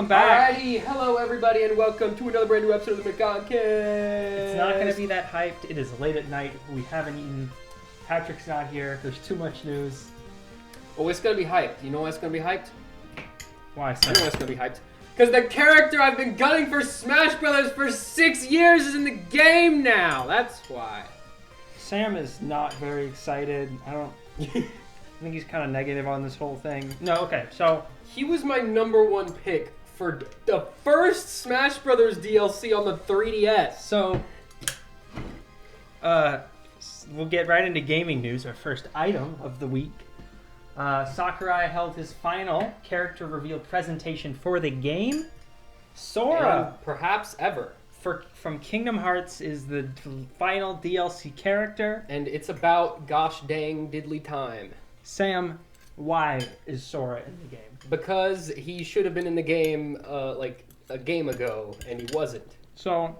welcome back. Alrighty, hello everybody, and welcome to another brand new episode of the McDonCast. It's not going to be that hyped. It is late at night. We haven't eaten. Patrick's not here. There's too much news. Oh, it's gonna be hyped. You know why it's gonna be hyped? Why? I know why it's gonna be hyped. Because the character I've been gunning for Smash Brothers for 6 years is in the game now. That's why. Sam is not very excited. I think he's kind of negative on this whole thing. No, okay, so He was my #1 pick for the first Smash Brothers DLC on the 3DS. So, we'll get right into gaming news, our first item of the week. Sakurai held his final character reveal presentation for the game. Sora, And perhaps ever. from Kingdom Hearts, is the final DLC character. And it's about gosh dang diddly time. Sam, why is Sora in the game? Because he should have been in the game like a game ago, and he wasn't. So,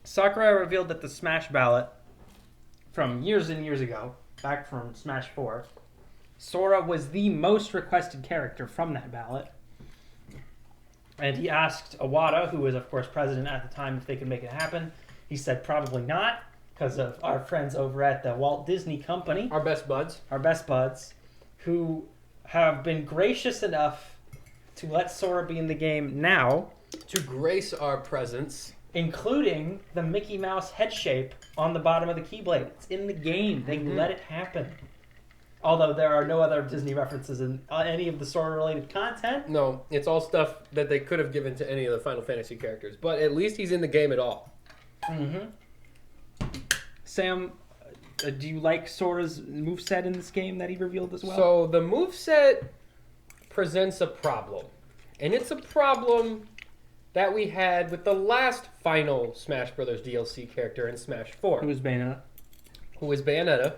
Sakurai revealed that the Smash ballot from years and years ago, back from Smash 4, Sora was the most requested character from that ballot. And he asked Iwata, who was, of course, president at the time, if they could make it happen. He said probably not, because of our friends over at the Walt Disney Company. Our best buds. Our best buds, who have been gracious enough to let Sora be in the game now, To grace our presence. including the Mickey Mouse head shape on the bottom of the Keyblade. It's in the game. They let it happen. Although there are no other Disney references in any of the Sora-related content. No, it's all stuff that they could have given to any of the Final Fantasy characters. But at least he's in the game at all. Mm-hmm. Sam, do you like Sora's moveset in this game that he revealed as well? So the moveset presents a problem. And it's a problem that we had with the last final Smash Brothers DLC character in Smash 4. Who was Bayonetta? Who is Bayonetta.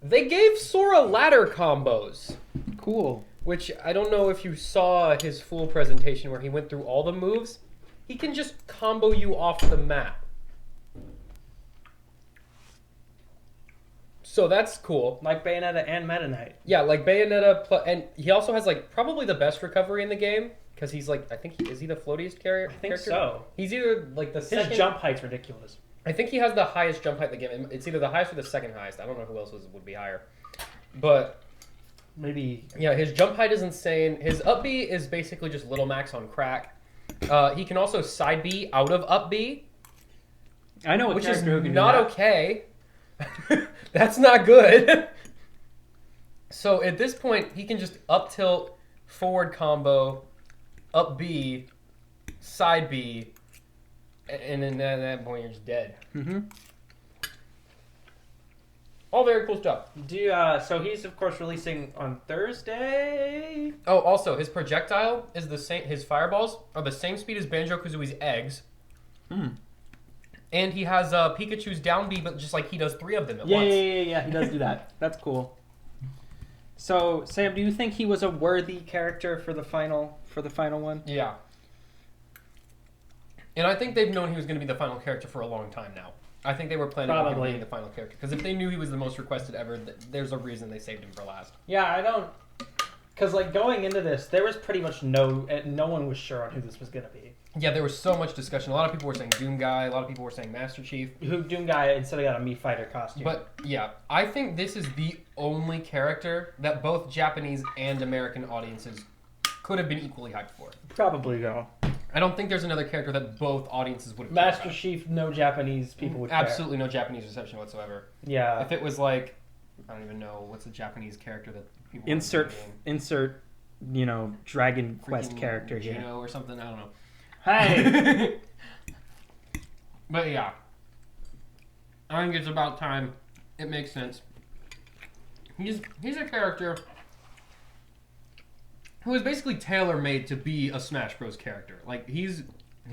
They gave Sora ladder combos. Cool. Which, I don't know if you saw his full presentation where he went through all the moves. He can just combo you off the map. So that's cool. Like Bayonetta and Meta Knight. Yeah, like Bayonetta, and he also has like probably the best recovery in the game. Because he's like, I think, is he the floatiest character? I think so. He's either like the second... His jump height's ridiculous. I think he has the highest jump height in the game. It's either the highest or the second highest. I don't know who else would be higher. But, Maybe. yeah, his jump height is insane. His up B is basically just Little Max on crack. He can also side B out of up B. I know Which is who can not do that. okay. That's not good. So at this point, he can just up tilt, forward combo, up B, side B, and then at that point you're just dead. Mm-hmm. All very cool stuff. So he's of course releasing on Thursday. Oh, also his projectile is the same. His fireballs are the same speed as Banjo-Kazooie's eggs. Hmm. And he has Pikachu's down B, but just like he does 3 of them at once. Yeah, he does do that. That's cool. So, Sam, do you think he was a worthy character for the final one? Yeah. And I think they've known he was going to be the final character for a long time now. I think they were planning on him being the final character. Because if they knew he was the most requested ever, there's a reason they saved him for last. Yeah, I don't... Because, like, going into this, there was pretty much no one was sure on who this was going to be. Yeah, there was so much discussion. A lot of people were saying Doom Guy. A lot of people were saying Master Chief. Who Doom Guy instead of got a Mii Fighter costume. But, yeah, I think this is the only character that both Japanese and American audiences could have been equally hyped for. Probably, though. I don't think there's another character that both audiences would have Master Chief, no Japanese people would care. Absolutely no Japanese reception whatsoever. Yeah. If it was like, I don't even know, what's a Japanese character that people Insert, Dragon Quest Freaking character here. Gino or something, I don't know. Hey! But yeah. I think it's about time. It makes sense. He's a character who is basically tailor-made to be a Smash Bros. Character. Like, his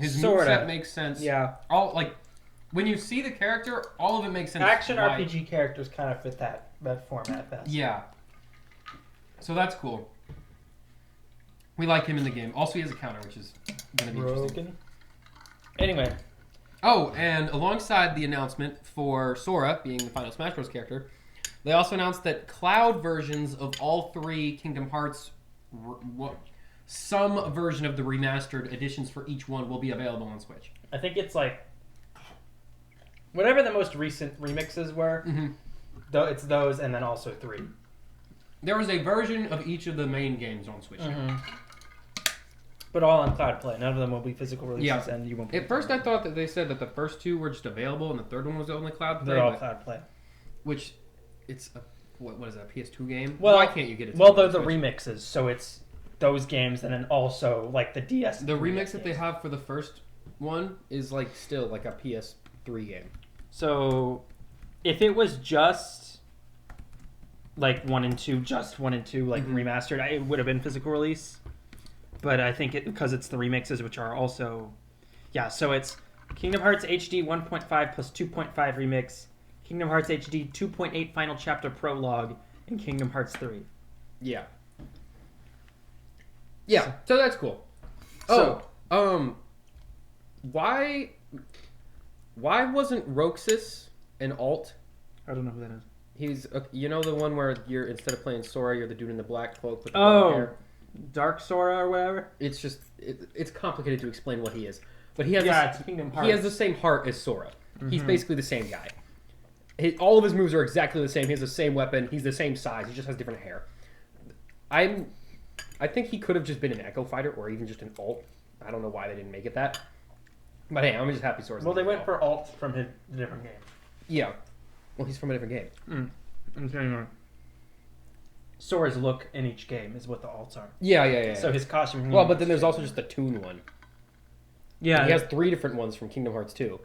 Sorta. moveset makes sense. Yeah. When you see the character, all of it makes sense. Action RPG characters kind of fit that format best. Yeah. So that's cool. We like him in the game. Also, he has a counter, which is going to be interesting. Anyway. Oh, and alongside the announcement for Sora being the final Smash Bros. Character, they also announced that cloud versions of all 3 Kingdom Hearts some version of the remastered editions for each one will be available on Switch. I think it's like whatever the most recent remixes were. Mm-hmm. Though it's those, and then also 3. There was a version of each of the main games on Switch. Mm-hmm. But all on cloud play. None of them will be physical releases, and you won't. At first, I thought that they said that the first 2 were just available, and the third one was only cloud play. They're all cloud play. Which, it's a what is that? A PS2 game? Well, why can't you get it? Well, they're the remixes, so it's those games, and then also like the DS. The remix that they have for the first one is like still like a PS3 game. So, if it was just like 1 and 2, like remastered, it would have been physical release. But I think because it's the remixes, which are also, so it's Kingdom Hearts HD 1.5 plus 2.5 remix, Kingdom Hearts HD 2.8 Final Chapter Prologue, and Kingdom Hearts 3. Yeah. Yeah, so that's cool. Why wasn't Roxas an alt? I don't know who that is. He's the one where you're instead of playing Sora, you're the dude in the black cloak with the black hair. Dark Sora or whatever. It's just it's complicated to explain what he is, but he has it's Kingdom Hearts. He has the same heart as Sora. Mm-hmm. He's basically the same guy. All of his moves are exactly the same. He has the same weapon. He's the same size. He just has different hair. I think he could have just been an Echo Fighter or even just an alt. I don't know why they didn't make it that. But hey, I'm just happy Sora's. Well, they went for alt from a different game. Yeah. Well, he's from a different game. I'm saying that. Sora's look in each game is what the alts are. Yeah. So his costume. Well, but then there's also just the Toon one. Yeah. He has 3 different ones from Kingdom Hearts 2.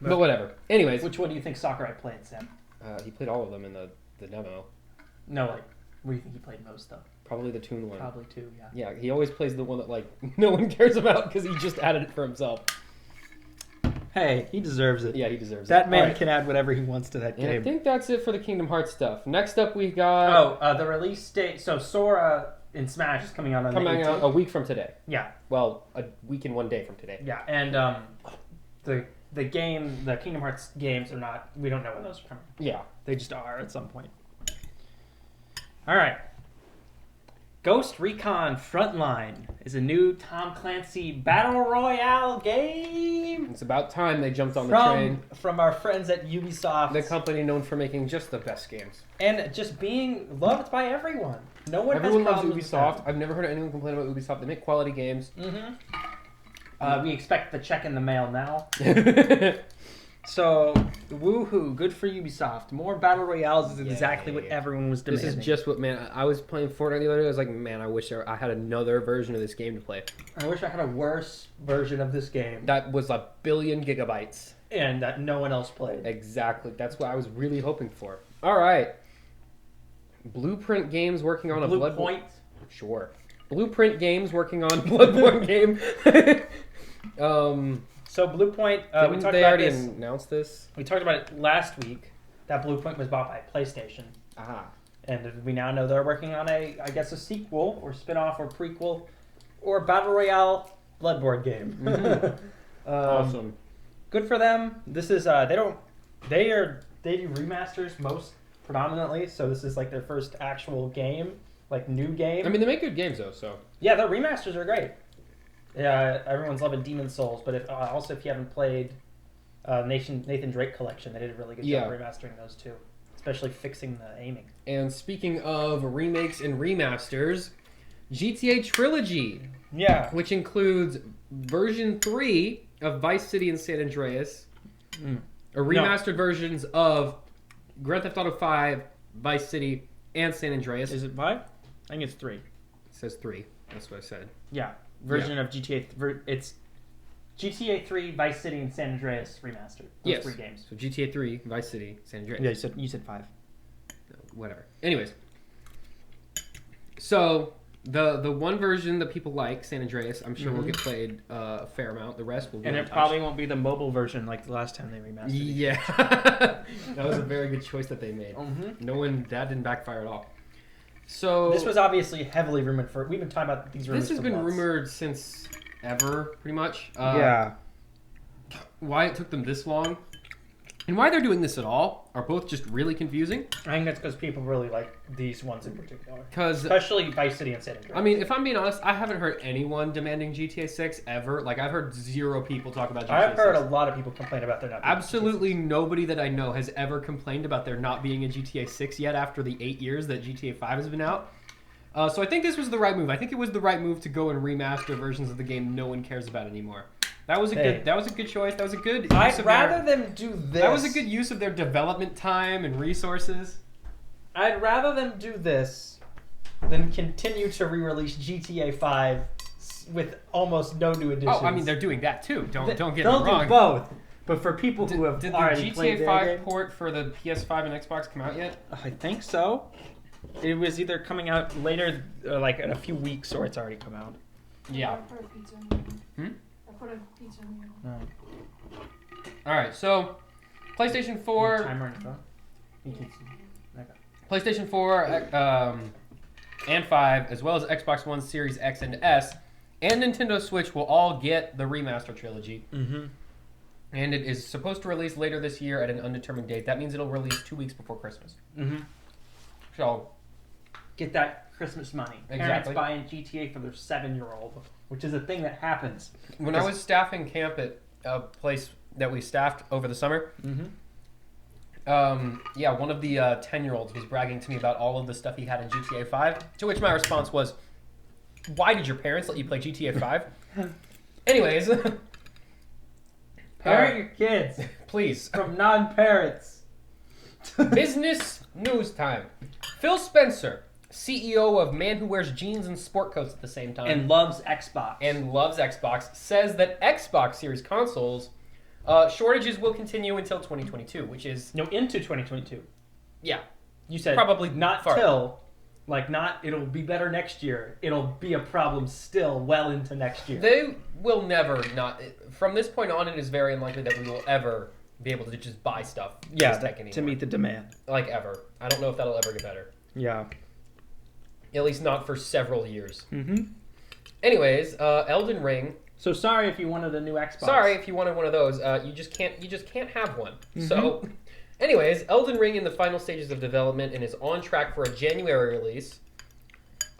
But whatever. Anyways. Which one do you think Sakurai played, Sam? He played all of them in the demo. No, like, what do you think he played most, though? Probably the Toon one. Probably 2, yeah. Yeah, he always plays the one that, like, no one cares about because he just added it for himself. Hey, he deserves it. Yeah, he deserves that it. man can add whatever he wants to that game. And I think that's it for the Kingdom Hearts stuff. Next up, we got... the release date. So, Sora in Smash is coming out on the 18th. Coming out a week from today. Yeah. Well, a week and 1 day from today. Yeah, and the Kingdom Hearts games are not... We don't know when those are coming. Yeah. They just are at some point. All right. Ghost Recon Frontline is a new Tom Clancy Battle Royale game. It's about time they jumped on the train. From our friends at Ubisoft. The company known for making just the best games. And just being loved by everyone. Everyone loves Ubisoft. I've never heard anyone complain about Ubisoft. They make quality games. Mm-hmm. We expect the check in the mail now. So, woohoo, good for Ubisoft. More Battle Royales is exactly what everyone was demanding. This is just what, man, I was playing Fortnite the other day. I was like, man, I wish I had another version of this game to play. I wish I had a worse version of this game. That was 1 billion gigabytes. And that no one else played. Exactly. That's what I was really hoping for. All right. Blueprint Games working on a Bloodborne... Point? Sure. Blueprint Games working on Bloodborne game. So Bluepoint, we talked they about already this. announced this? We talked about it last week. That Bluepoint was bought by PlayStation. Aha. And we now know they're working on a sequel or spin-off or prequel or Battle Royale Bloodborne game. Mm-hmm. Awesome. Good for them. This is they do remasters most predominantly, so this is like their first actual game, like new game. I mean, they make good games though, so. Yeah, their remasters are great. Yeah, everyone's loving Demon Souls, but if you haven't played Nathan Drake Collection, they did a really good job remastering those too, especially fixing the aiming. And speaking of remakes and remasters, GTA Trilogy, which includes version 3 of Vice City and San Andreas, or remastered versions of Grand Theft Auto 5, Vice City, and San Andreas. Is it 5? I think it's 3. It says 3. That's what I said. Yeah. Version of GTA. It's GTA 3, Vice City, and San Andreas remastered. Those 3 games. So GTA 3, Vice City, San Andreas. Yeah, you said 5. Whatever. Anyways, so the one version that people like, San Andreas, I'm sure will get played a fair amount. The rest will be. And it probably won't be the mobile version like the last time they remastered. Yeah, that was a very good choice that they made. Mm-hmm. That didn't backfire at all. So this was obviously heavily rumored for. We've been talking about these rumors. This has been rumored since ever, pretty much. Yeah. Why it took them this long? And why they're doing this at all are both just really confusing. I think that's because people really like these ones in particular. Because especially Vice City and San Andreas. I mean, if I'm being honest, I haven't heard anyone demanding GTA 6 ever. Like, I've heard 0 people talk about GTA 6. I've heard a lot of people complain about there not being Absolutely nobody that I know has ever complained about there not being a GTA 6 yet after the 8 years that GTA 5 has been out. So I think this was the right move. I think it was the right move to go and remaster versions of the game no one cares about anymore. That was a good choice. That was a good use I'd of rather them do this. That was a good use of their development time and resources. I'd rather them do this than continue to re-release GTA 5 with almost no new additions. Oh, I mean, they're doing that too. Don't get me wrong. They'll do both. But for people who have already played the GTA 5 port for the PS5 and Xbox come out yet? I think so. It was either coming out later, like in a few weeks, or it's already come out. Yeah. I put a pizza in here. Oh. All right, so PlayStation 4. Timer on your phone? Okay. PlayStation 4 and 5, as well as Xbox One Series X and S, and Nintendo Switch will all get the remaster trilogy. Mm-hmm. And it is supposed to release later this year at an undetermined date. That means it'll release 2 weeks before Christmas. Mm-hmm. So, get that Christmas money. Exactly. Parents buying GTA for their 7-year-old, which is a thing that happens. when I was staffing camp at a place that we staffed over the summer, Mm-hmm. one of the 10-year-olds was bragging to me about all of the stuff he had in GTA 5, to which my response was, why did your parents let you play GTA 5? Anyways. Parent your kids. Please. From non-parents. Business news time. Phil Spencer, CEO of Man Who Wears Jeans and Sport Coats at the same time. And loves Xbox. And loves Xbox, says that Xbox Series consoles shortages will continue until 2022, which is... No, into 2022. Yeah. You said Probably not far. till, like not it'll be better next year. It'll be a problem still well into next year. They will never not... From this point on, it is very unlikely that we will ever be able to just buy stuff. To meet the demand. Like, ever. I don't know if that'll ever get better. Yeah. At least not for several years. Mm-hmm. Anyways, Elden Ring... So sorry if you wanted a new Xbox. Sorry if you wanted one of those. You just can't have one. Mm-hmm. So, anyways, Elden Ring in the final stages of development and is on track for a January release.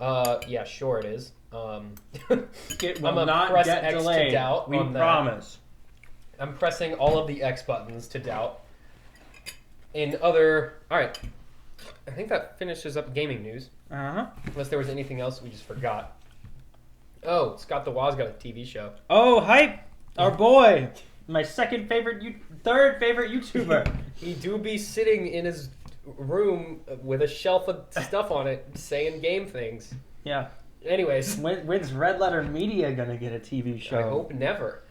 Yeah, sure it is. It will I'm gonna not press get X delayed. to doubt. We on that. promise. I'm pressing all of the X buttons to doubt. In other, all right. I think that finishes up gaming news. Uh-huh. Unless there was anything else we just forgot. Oh, Scott the Waz got a TV show. Oh, hype! Our boy! My third favorite YouTuber. He do be sitting in his room with a shelf of stuff on it saying game things. Yeah. Anyways. When's Red Letter Media gonna get a TV show? I hope never.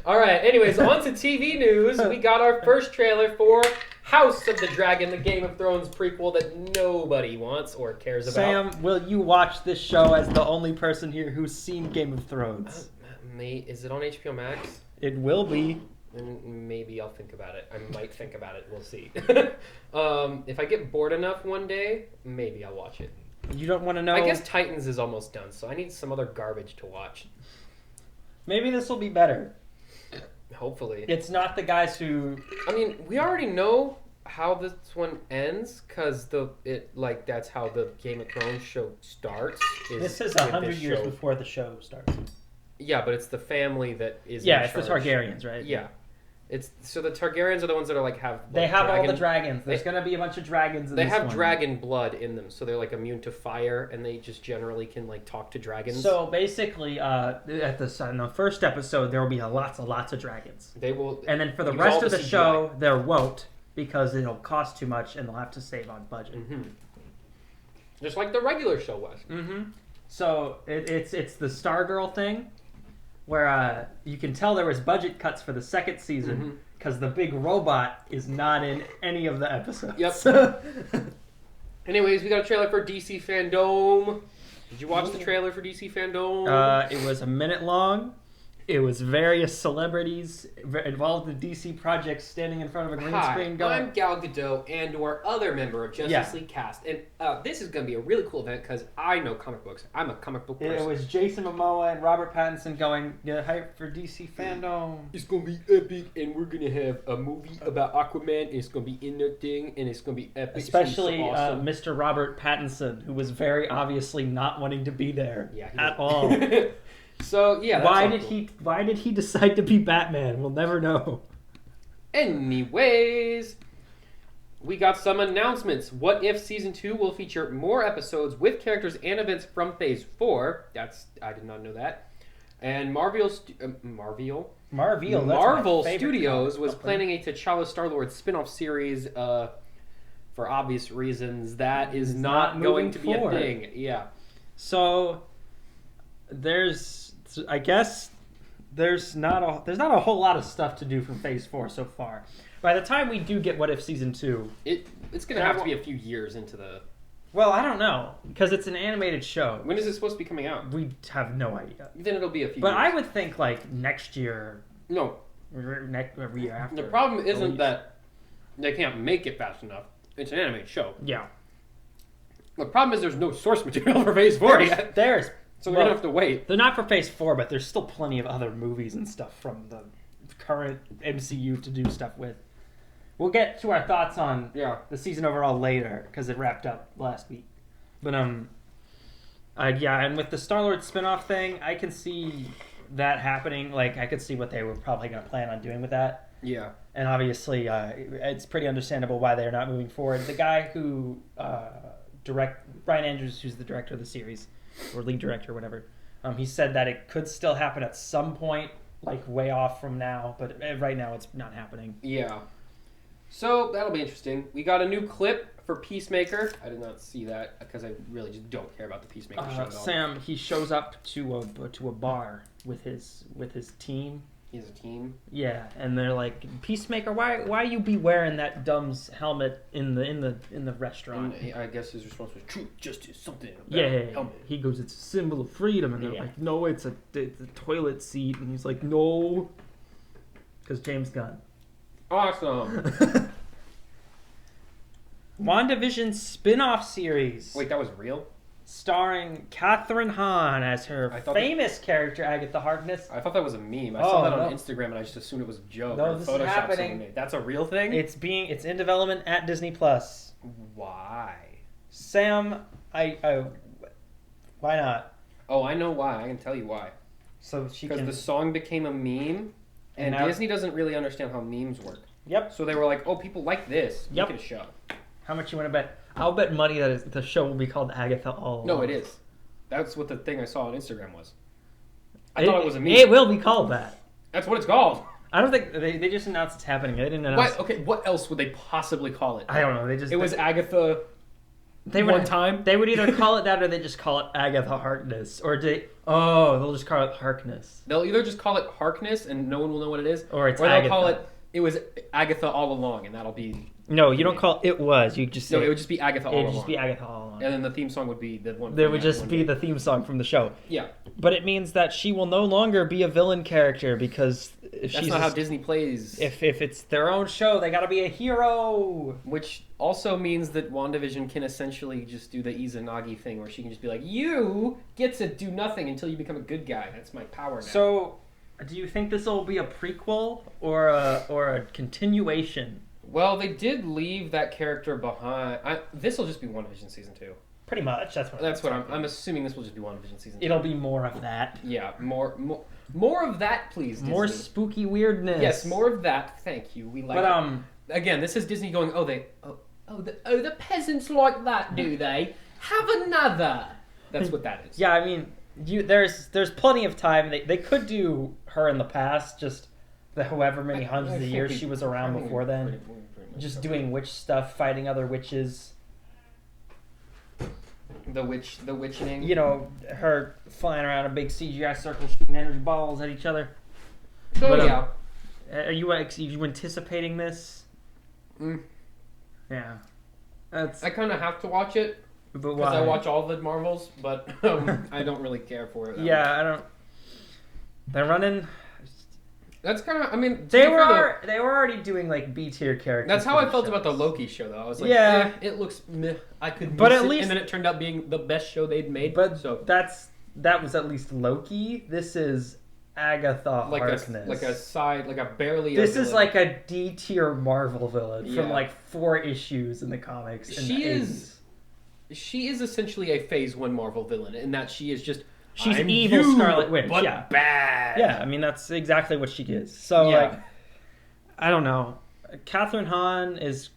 All right, anyways, on to TV news. We got our first trailer for House of the Dragon, the Game of Thrones prequel that nobody wants or cares about. Sam, will you watch this show as the only person here who's seen Game of Thrones? Is it on HBO Max? It will be. Then maybe I'll think about it. I might think about it. We'll see. If I get bored enough one day, maybe I'll watch it. You don't want to know? I guess Titans is almost done, so I need some other garbage to watch. Maybe this will be better. Hopefully. It's not the guys who... I mean, we already know how this one ends, because that's how the Game of Thrones show starts. This is 100 years before the show starts. Yeah, but it's the family that is Yeah, it's the Targaryens, right? Yeah. So the Targaryens are the ones that are they have all the dragons. There's going to be a bunch of dragons in this one. They have dragon blood in them, so they're like immune to fire, and they just generally can like talk to dragons. So basically, in the first episode, there will be lots of dragons. They will, and then for the rest of the show, there won't, because it'll cost too much, and they'll have to save on budget. Mm-hmm. Just like the regular show was. Mm-hmm. So it's the Stargirl thing, where you can tell there was budget cuts for the second season because the big robot is not in any of the episodes. Yep. Anyways, we got a trailer for DC Fandom. Did you watch the trailer for DC Fandom? It was a minute long. It was various celebrities involved in DC projects standing in front of a green screen going... I'm Gal Gadot and/or other member of Justice League cast. And this is going to be a really cool event because I know comic books. I'm a comic book person. It was Jason Momoa and Robert Pattinson going, hype for DC Fandom. It's going to be epic, and we're going to have a movie about Aquaman, and it's going to be in the thing, and it's going to be epic. Especially so awesome. Mr. Robert Pattinson, who was very obviously not wanting to be there at all. So yeah, why did he decide to be Batman? We'll never know. Anyways, we got some announcements. What If Season 2 will feature more episodes with characters and events from Phase 4. I did not know that. And Marvel Studios was planning a T'Challa Star-Lord spin-off series for obvious reasons. That is not going to be a thing. Yeah. So I guess there's not a whole lot of stuff to do from Phase 4 so far. By the time we do get What If Season 2... It's going to have to be a few years into the... Well, I don't know, because it's an animated show. When is it supposed to be coming out? We have no idea. Then it'll be a few years. But I would think, next year... No. Every year after. The problem isn't that they can't make it fast enough. It's an animated show. Yeah. The problem is there's no source material for Phase 4 yet. So they're going to have to wait. They're not for Phase 4, but there's still plenty of other movies and stuff from the current MCU to do stuff with. We'll get to our thoughts on the season overall later, because it wrapped up last week. But, and with the Star-Lord spinoff thing, I can see that happening. I could see what they were probably going to plan on doing with that. Yeah. And obviously, it's pretty understandable why they're not moving forward. The guy who Brian Andrews, who's the director of the series, or lead director, whatever, he said that it could still happen at some point, way off from now, but right now it's not happening. Yeah. So that'll be interesting. We got a new clip for Peacemaker. I did not see that because I really just don't care about the Peacemaker show at all. Sam, he shows up to a bar with his team. He has a team. Yeah, and they're like, Peacemaker, why you be wearing that dumb's helmet in the restaurant? And I guess his response was truth, justice, something. Helmet. He goes, it's a symbol of freedom, and they're like, no, it's a toilet seat, and he's like, no, because James Gunn. Awesome. WandaVision spin-off series. Wait, that was real? Starring Kathryn Hahn as her famous character, Agatha Harkness. I thought that was a meme. I saw that on Instagram, and I just assumed it was a joke. No, this is happening. That's a real thing? It's in development at Disney Plus. Why? Sam, why not? Oh, I know why. I can tell you why. Because the song became a meme, and Disney doesn't really understand how memes work. Yep. So they were like, oh, people like this. Make it a show. How much you want to bet? I'll bet money that the show will be called Agatha all along. No, it is. That's what the thing I saw on Instagram was. I thought it was a meme. It will be called that. That's what it's called. I don't think... They just announced it's happening. They didn't announce... What else would they possibly call it? I don't know. It was Agatha... time? They would either call it that or they just call it Agatha Harkness. Or they'll just call it Harkness. They'll either just call it Harkness and no one will know what it is. Or Agatha. They'll call it was Agatha all along and that'll be... No, you don't call it was. You just say... No, it would just be Agatha all along. It would just be Agatha all along. And then the theme song would be the one... There would just be the theme song from the show. Yeah. But it means that she will no longer be a villain character because... That's not how Disney plays. If it's their own show, they gotta be a hero! Which also means that WandaVision can essentially just do the Izanagi thing where she can just be like, you get to do nothing until you become a good guy. That's my power now. So, do you think this will be a prequel or a continuation? Well, they did leave that character behind. This will just be WandaVision Season 2. Pretty much. That's what I'm assuming this will just be WandaVision Season 2. It'll be more of that. Yeah, more of that, please, Disney. More spooky weirdness. Yes, more of that. Thank you. We like it. Again, this is Disney going, the peasants like that, do they? Have another. That's what that is. Yeah, I mean, there's plenty of time. They could do her in the past, just the however many hundreds of years she was around before then. Just doing witch stuff, fighting other witches. The witching. You know, her flying around a big CGI circle, shooting energy balls at each other. So yeah. Are you anticipating this? Yeah. I kind of have to watch it. But why? Because I watch all the Marvels, but I don't really care for it. Yeah, I don't... They're running. That's kind of. I mean, to They be fair, were already doing like B tier characters. that's how for I the felt about the shows. Loki show, though. I was like, Yeah. it looks meh. I could, But miss at it, least- and then it turned out being the best show they'd made. But so that was at least Loki. This is Agatha like Harkness. a barely. This a is villain. like a D tier Marvel villain from Yeah. like 4 issues in the comics. In She the is- 80s. She is essentially a Phase 1 Marvel villain in that she is just. She's I'm evil you, Scarlet Witch, but yeah. bad. Yeah, I mean that's exactly what she is. So Yeah. like, I don't know. Catherine Hahn is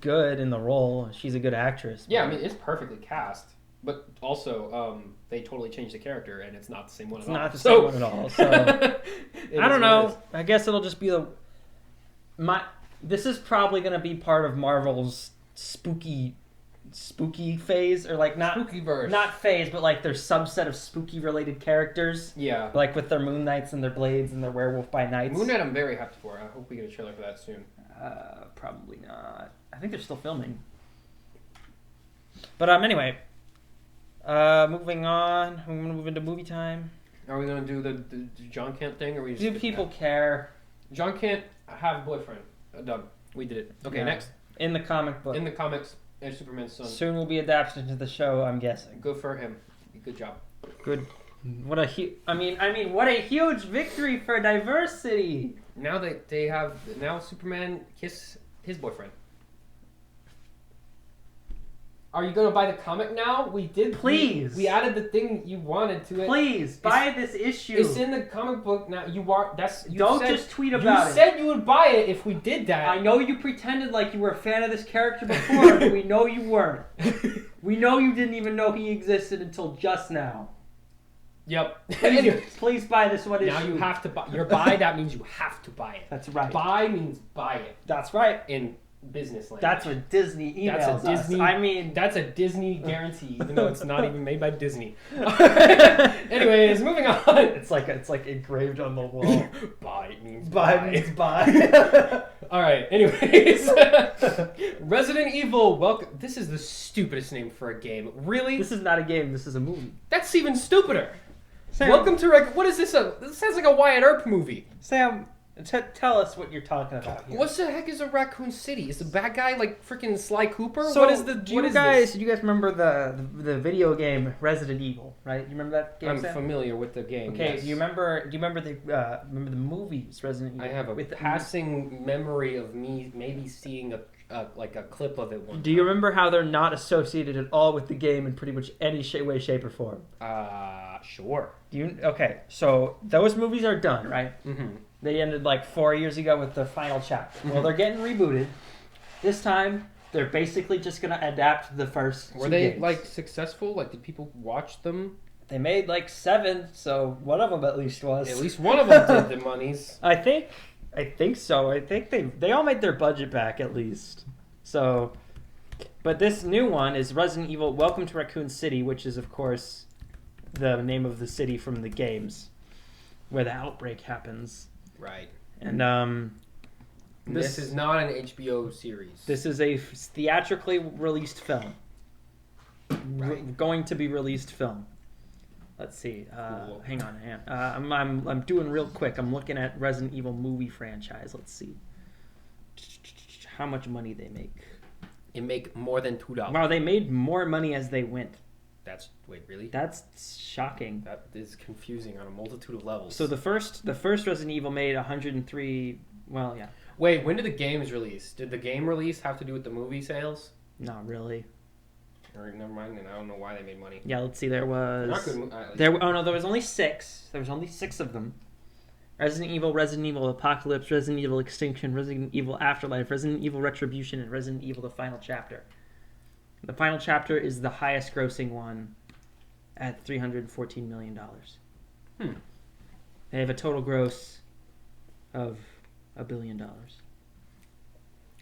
good in the role. She's a good actress. Yeah, I but mean it's perfectly cast, but also they totally changed the character, and it's not the same one it's at all. not the same one at all. So It I is don't what it know. is. I guess it'll just be this is probably going to be part of Marvel's spooky phase, or like not Spookyverse. not phase, but like their subset of spooky related characters, Yeah. like with their Moon Knights and their Blades and their Werewolf by Nights. Moon Knight, I'm very happy for. I hope we get a trailer for that soon. Probably not. I think they're still filming. But anyway, moving on. We're gonna move into movie time. Are we gonna do the John Kent thing, or we just Do people care? John Kent have a boyfriend? Done. We did it. Okay, Yeah. next In the comic book. in the comics, Edge Superman's son. Soon will be adapted into the show, I'm guessing. Good for him. Good job. Good. What a what a huge victory for diversity. Now now Superman kiss his boyfriend. Are you gonna buy the comic now? We did. Please. We added the thing you wanted to it. Please buy this issue. It's in the comic book now. You Don't said, just tweet about You it. said you would buy it if we did that. I know you pretended like you were a fan of this character before, but we know you weren't. We know you didn't even know he existed until just now. Yep. Please buy this one issue. Now you have to buy. Your buy, that means you have to buy it. That's right. Buy means buy it That's right. in business language. That's what Disney emails That's a Disney. us. I mean, That's a Disney guarantee, even though it's not even made by Disney. Anyways, moving on. it's like engraved on the wall. Buy means Buy means buy. All right. Anyways, Resident Evil. Welcome. This is the stupidest name for a game. Really? This is not a game. This is a movie. That's even stupider. Sam, Welcome to What is this? This sounds like a Wyatt Earp movie. Sam, tell us what you're talking about here. What the heck is a Raccoon City? Is the bad guy like freaking Sly Cooper? So, what is the? do what you is guys this? remember the video game Resident Evil? Right? You remember that game? I'm Sam? familiar with the game. Okay. yes. Do you remember the movies Resident Evil? I have a with the, passing memory of me maybe seeing a clip of it one. Do you remember how they're not associated at all with the game in pretty much any way, shape, or form? Sure. Okay, so those movies are done, right? Mm-hmm. They ended like 4 years ago with the final chapter. Well, they're getting rebooted. This time, they're basically just gonna adapt the first. Were two they games. like successful? Like, did people watch them? They made like 7, so one of them at least was. At least one of them did the monies. I think so. I think they all made their budget back at least. So, but this new one is Resident Evil: Welcome to Raccoon City, which is of course the name of the city from the games where the outbreak happens. Right. And This is not an HBO series. this is a theatrically released film. Right. Going to be released film. Let's see. Cool. Hang on. I'm doing real quick. I'm looking at Resident Evil movie franchise. Let's see how much money they make. It make more than $2. Wow, they made more money as they went. Wait, really? That's shocking. That is confusing on a multitude of levels. So the first Resident Evil made 103. Well, yeah, Wait, when did the games release? Did the game release have to do with the movie sales? not really. Or never mind, and I don't know why they made money. Yeah, let's see. There Not was good. there. Oh no, there was only 6. There was only 6 of them. Resident Evil Apocalypse, Resident Evil Extinction, Resident Evil Afterlife, Resident Evil Retribution, and Resident Evil: The Final Chapter. The Final Chapter is the highest grossing one at $314 million. They have a total gross of $1 billion.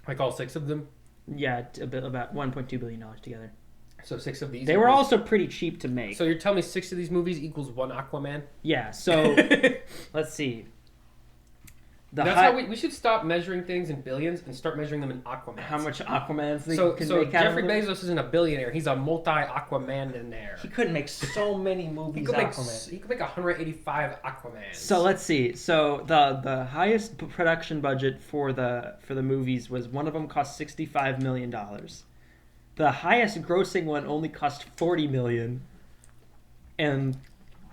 Like all 6 of them? Yeah, about $1.2 billion together. So 6 of these? They were also pretty cheap to make. So you're telling me 6 of these movies equals 1 Aquaman? Yeah, so let's see. That's how we should stop measuring things in billions and start measuring them in Aquaman. How much Aquamans they So can make out Jeffrey of them? Bezos isn't a billionaire. He's a multi-Aquaman-inaire. He couldn't make so many movies Aquaman. He could make 185 Aquamans. So let's see. So the highest production budget for the movies was, one of them cost $65 million. The highest grossing one only cost $40 million. And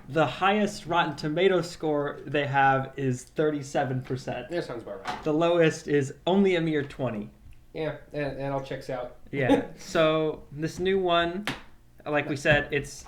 the highest Rotten Tomatoes score they have is 37%. That sounds about right. The lowest is only a mere 20. Yeah, that all checks out. Yeah. So this new one, like we said, it's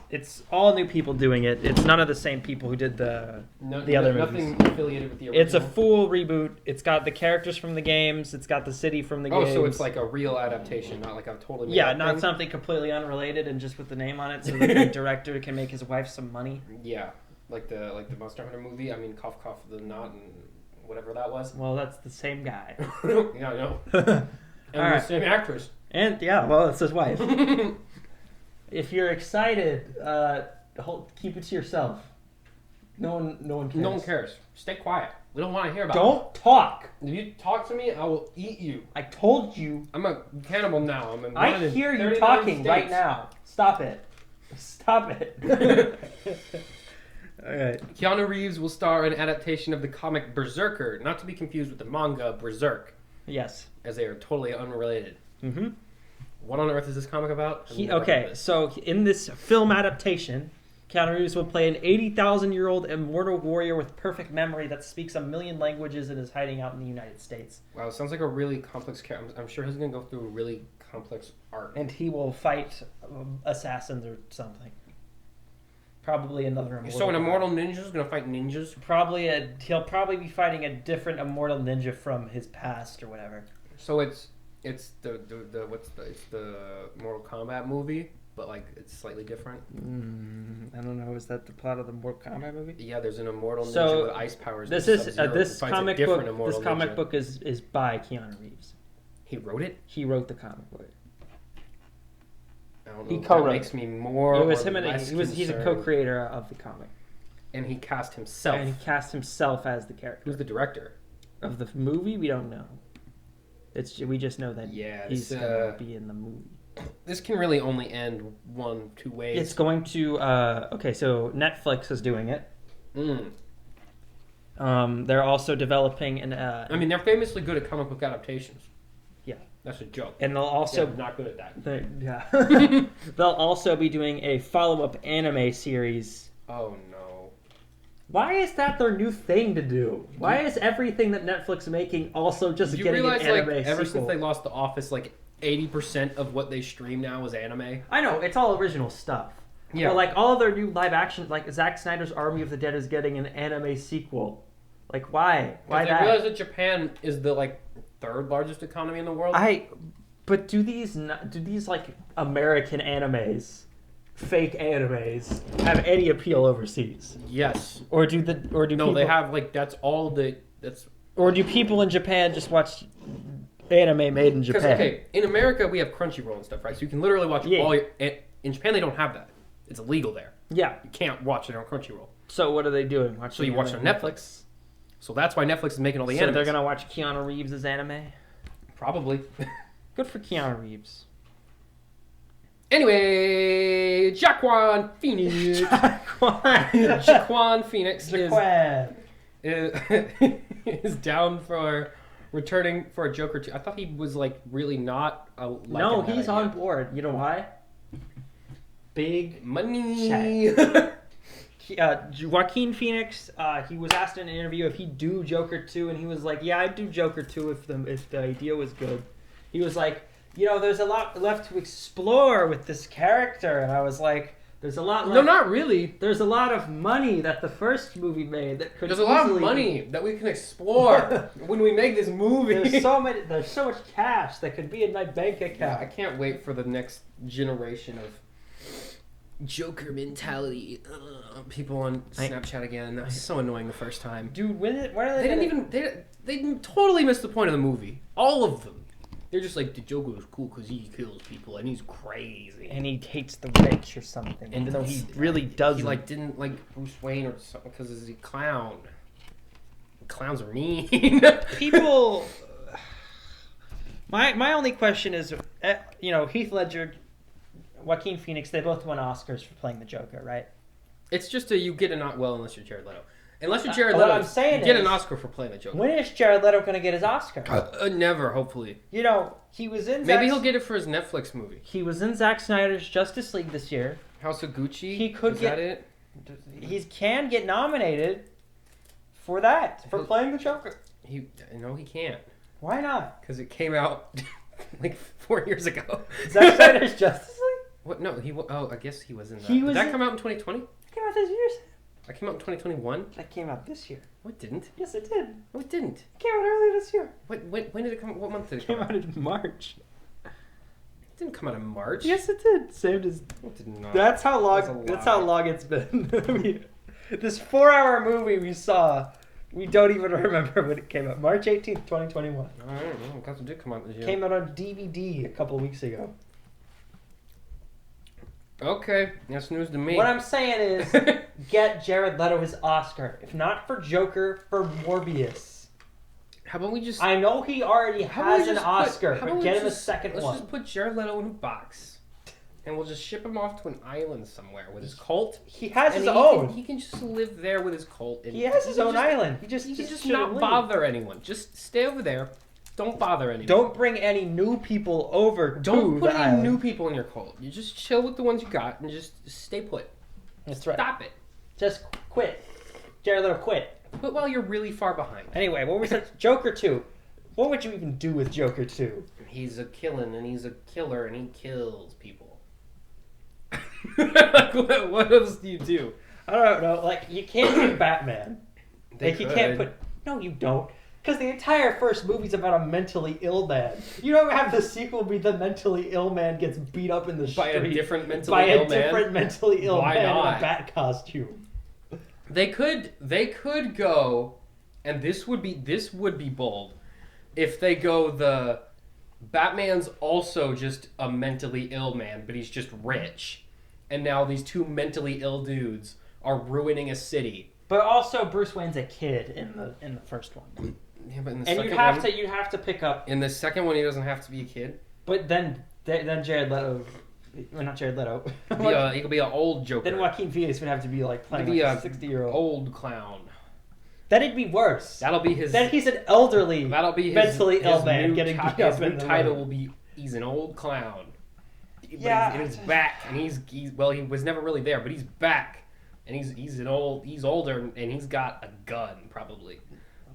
all new people doing it. It's none of the same people who did the other movies. Nothing affiliated with the original. It's a full reboot. It's got the characters from the games. It's got the city from the games. Oh, so it's like a real adaptation, not like a totally made yeah, up not thing? something completely unrelated and just with the name on it, so that the director can make his wife some money. Yeah, like the Monster Hunter movie. I mean, cough cough the knot and whatever that was. Well, that's the same guy. Yeah, I know. And All right. the same actress. And yeah, well, it's his wife. If you're excited, keep it to yourself. No one cares. No one cares. Stay quiet. We don't want to hear about it. Don't talk. If you talk to me, I will eat you. I told you. I'm a cannibal now. I'm in I hear you talking right now. Stop it. Stop it. All right. Keanu Reeves will star in an adaptation of the comic Berserker, not to be confused with the manga Berserk, Yes. as they are totally unrelated. Mm-hmm. What on earth is this comic about? So in this film adaptation, Keanu Reeves will play an 80,000-year-old immortal warrior with perfect memory that speaks 1 million languages and is hiding out in the United States. Wow, it sounds like a really complex character. I'm sure he's going to go through a really complex arc. And he will fight assassins or something. Probably another immortal. So an immortal ninja is going to fight ninjas? He'll probably be fighting a different immortal ninja from his past or whatever. So it's the Mortal Kombat movie, but like it's slightly different. I don't know. Is that the plot of the Mortal Kombat movie? Yeah, there's an immortal ninja So, with ice powers. This named is Sub-Zero this who fights a comic different book. immortal This comic ninja. book is by Keanu Reeves. He wrote it. He wrote the comic book. I don't know. He if co-wrote that it. makes me more. It was or him and less he's a concerned. co-creator of the comic, And he cast himself. and he cast himself as the character Who's the director? of the movie. We don't know. We just know that Yeah, he's gonna be in the movie. This can really only end two ways. It's going to so Netflix is doing it. They're also developing an I mean, they're famously good at comic book adaptations. Yeah. That's a joke. and they'll also They're not good at that. they'll also be doing a follow-up anime series. Oh no. Why is that their new thing to do? Why is everything that Netflix is making also just Did you getting realize, an anime like, ever sequel? since they lost The Office, like 80% of what they stream now is anime? I know, it's all original stuff. Yeah. But like all of their new live action, like Zack Snyder's Army of the Dead is getting an anime sequel. Like why? Why They that? realize that Japan is the like third largest economy in the world. But do these like American animes, fake animes, have any appeal overseas? Yes. Or do No, people, they have like that's Or do people in Japan just watch anime made in Japan? Okay, in America we have Crunchyroll and stuff, right? So you can literally watch all your. In Japan they don't have that. It's illegal there. Yeah. You can't watch it on Crunchyroll. So what are they doing? So you watch it on Netflix. So that's why Netflix is making all the So animes. they're gonna watch Keanu Reeves' anime. Probably. Good for Keanu Reeves. Anyway, Jaquan Phoenix. Jaquan Phoenix is down for returning for a Joker 2. I thought he was like really not. No, he's on board. You know why? Big money. Joaquin Phoenix, he was asked in an interview if he'd do Joker 2, and he was like, yeah, I'd do Joker 2 if the idea was good. He was like, there's a lot left to explore with this character, and I was like, there's a lot left. No, not really. There's a lot of money that the first movie made that could There's a lot of money that we can explore when we make this movie. There's so much cash that could be in my bank account. I can't wait for the next generation of Joker mentality. People on Snapchat again. That was so annoying the first time. Dude, they They totally missed the point of the movie. All of them. They're just like, the Joker is cool because he kills people and he's crazy. And he hates the rich or something, even though he really doesn't. He didn't like Bruce Wayne or something because he's a clown. clowns are mean. People. My only question is, Heath Ledger, Joaquin Phoenix, they both won Oscars for playing the Joker, right? It's just you get unless you're Jared Leto. Unless you're Jared What Leto, I'm saying you get is, an Oscar for playing the Joker. When is Jared Leto going to get his Oscar? Never, hopefully. He was in. Maybe he'll get it for his Netflix movie. He was in Zack Snyder's Justice League this year. House of Gucci. He could That it? He can get nominated for that, for playing the Joker. He can't. Why not? Because it came out like 4 years ago. Zack Snyder's Justice League? What? No, I guess he was in that. Did that come out in 2020? It came out this year. That came out in 2021? That came out this year. No, it didn't. Yes, it did. No, it didn't. It came out earlier this year. When did it come? What month did it It come came out? out in March. It didn't come out in March. Yes, it did. Saved as. It did not. That's how That's a long. That's lie. how long it's been. This 4-hour movie we saw, we don't even remember when it came out. March 18th, 2021. I don't know. Because it did come out this year. Came out on DVD a couple weeks ago. Okay, that's news to me. What I'm saying is, get Jared Leto his Oscar. If not for Joker, for Morbius. How about we just? I know he already has an Oscar, but get him a second let's one. just put Jared Leto in a box, and we'll just ship him off to an island somewhere with his cult. He has and his own. He can just live there with his cult. And He has his own island. He He can just shouldn't not leave. bother anyone. Just stay over there. Don't bother anyone. Don't bring any new people over Don't to put the any island. new people in your cult. You just chill with the ones you got and just stay put. That's right. Stop it. Just quit. Jared Leto, quit. Quit while you're really far behind. Anyway, what was that? Joker 2. What would you even do with Joker 2? He's a killing and he's a killer and he kills people. What else do you do? I don't know. Like, you can't do Batman. They You can't could. put... No, you don't. Because the entire first movie's about a mentally ill man. You don't have the sequel be the mentally ill man gets beat up in the By street. a different mentally by ill a different mentally ill Why man in not? a bat costume. They could go, and this would be bold, if they go the Batman's also just a mentally ill man, but he's just rich, and now these two mentally ill dudes are ruining a city. But also, Bruce Wayne's a kid in the first one. Yeah, but in the And second you'd have to pick up. in the second one, he doesn't have to be a kid. But then Jared Leto, well, not Jared Leto. He could be an old Joker. Then Joaquin Phoenix would have to be like playing He'd be like a a 60-year-old. old clown. That'd be worse. That'll be his. Then he's an elderly, That'll be his mentally his ill man new getting ti- beat up his in new the title road. will be he's an old clown. Yeah. But he's back, and he's well, he was never really there, but he's back, and he's older, and he's got a gun probably.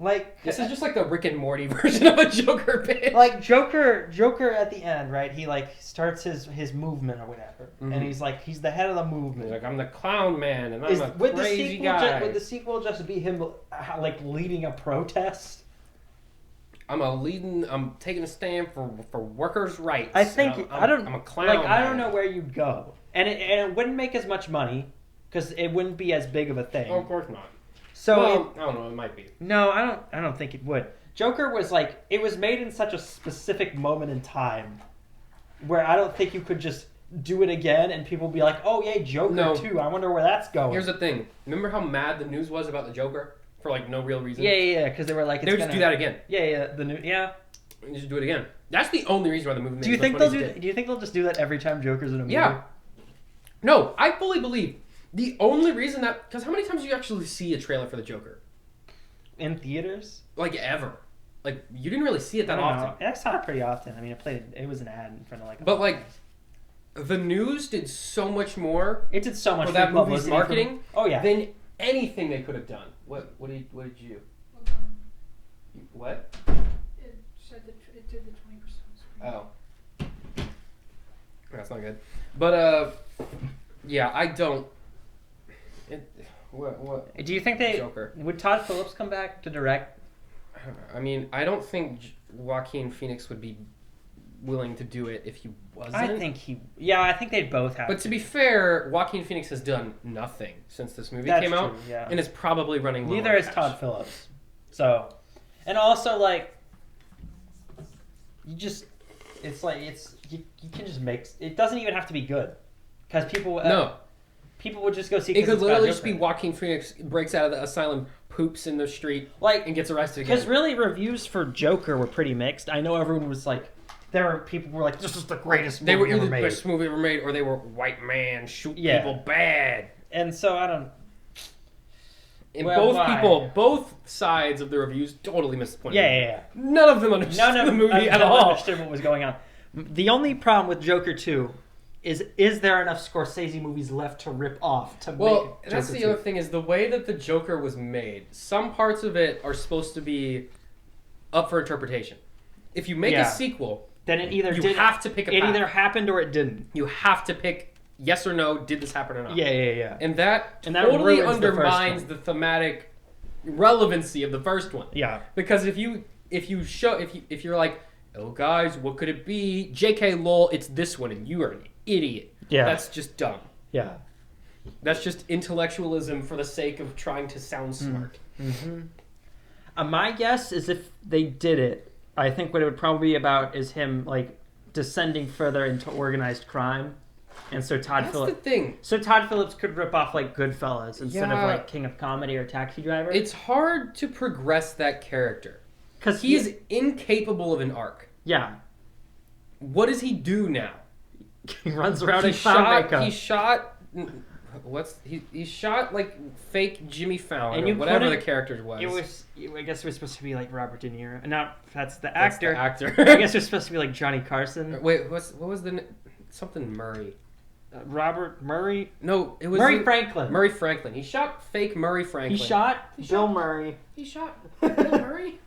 Like This is just like the Rick and Morty version of a Joker bit. like Joker at the end, right? He like starts his movement or whatever, Mhm. and he's the head of the movement. Like I'm the clown man, and I'm a Would the crazy sequel guy. would the sequel just be him like leading a protest? I'm taking a stand for workers' rights. I think I'm a clown. Like I don't man. know where you'd go, and it wouldn't make as much money because it wouldn't be as big of a thing. Oh, of course not. So Well, I don't know. It might be. no, I don't think it would. Joker was like it was made in such a specific moment in time, where I don't think you could just do it again and people be like, oh yeah, Joker No. 2. I wonder where that's going. Here's the thing. Remember how mad the news was about the Joker for like no real reason? Yeah, because they were like, They would just do that again. Yeah, And just do it again. That's the only reason why the movie made Do you as much think money they'll as do? it did. Do you think they'll just do that every time Joker's in a movie? Yeah. No, I fully believe the only reason that because how many times do you actually see a trailer for the Joker? In theaters? Like ever? Like you didn't really see it I that don't often. know. I saw it pretty often. I mean, it was an ad in front of like. But like, the news did so much more it did so much for that free movie's publicity marketing Oh yeah. than anything they could have done. What did you? What? It said that it did the 20%. Oh. That's not good. But yeah, I don't. What? Do you think Joker. would Todd Phillips come back to direct? I mean, I don't think Joaquin Phoenix would be willing to do it if he wasn't. I think they'd both have. But to be fair, Joaquin Phoenix has done nothing since this movie That's came out, true, yeah. and is probably running low Neither on is cash. Todd Phillips. So, and also like, it's like you can just make. It doesn't even have to be good, because people. No. People would just go see. It 'cause could it's got literally just Joker. be Joaquin Phoenix breaks out of the asylum poops in the street Like, and gets arrested again. because really reviews for Joker were pretty mixed. I know everyone was like, there were people who were like, this is the greatest They were movie either ever the made. best movie ever made, or they were white man shoot Yeah. people bad. And so I don't. And Well, why? both sides of the reviews totally missed the point. Yeah. None of them understood None of the movie at them all. understood what was going on. The only problem with Joker 2 is there enough Scorsese movies left to rip off to Well, make that's Joker the 2? other thing is the way that the Joker was made. Some parts of it are supposed to be up for interpretation. If you make Yeah. a sequel, Then it either you did have to pick a it path. either happened or it didn't. You have to pick yes or no. Did this happen or not? Yeah. And that And that totally ruins the first undermines one. the thematic relevancy of the first one. Yeah. Because if you're like, oh guys, what could it be? J.K. Lowell, it's this one, and you are an idiot. Yeah. That's just dumb. Yeah. That's just intellectualism for the sake of trying to sound smart. Mm-hmm. My guess is if they did it, I think what it would probably be about is him like descending further into organized crime, and so Todd That's the Phillips. thing. So Todd Phillips could rip off like Goodfellas instead of Yeah. like King of Comedy or Taxi Driver. It's hard to progress that character. because He is incapable of an arc. yeah. What does he do now? He runs around He in clown shot. makeup. He shot. He shot like fake Jimmy Fallon, And or you whatever the couldn't- character was. I guess it was supposed to be like Robert De Niro. Not that's the That's actor. the actor. I guess it was supposed to be like Johnny Carson. Wait, what was the something Murray? Robert Murray. No, it was Murray Franklin. Murray Franklin. He shot fake Murray He Franklin. shot He Bill shot- Murray. He shot Bill Murray.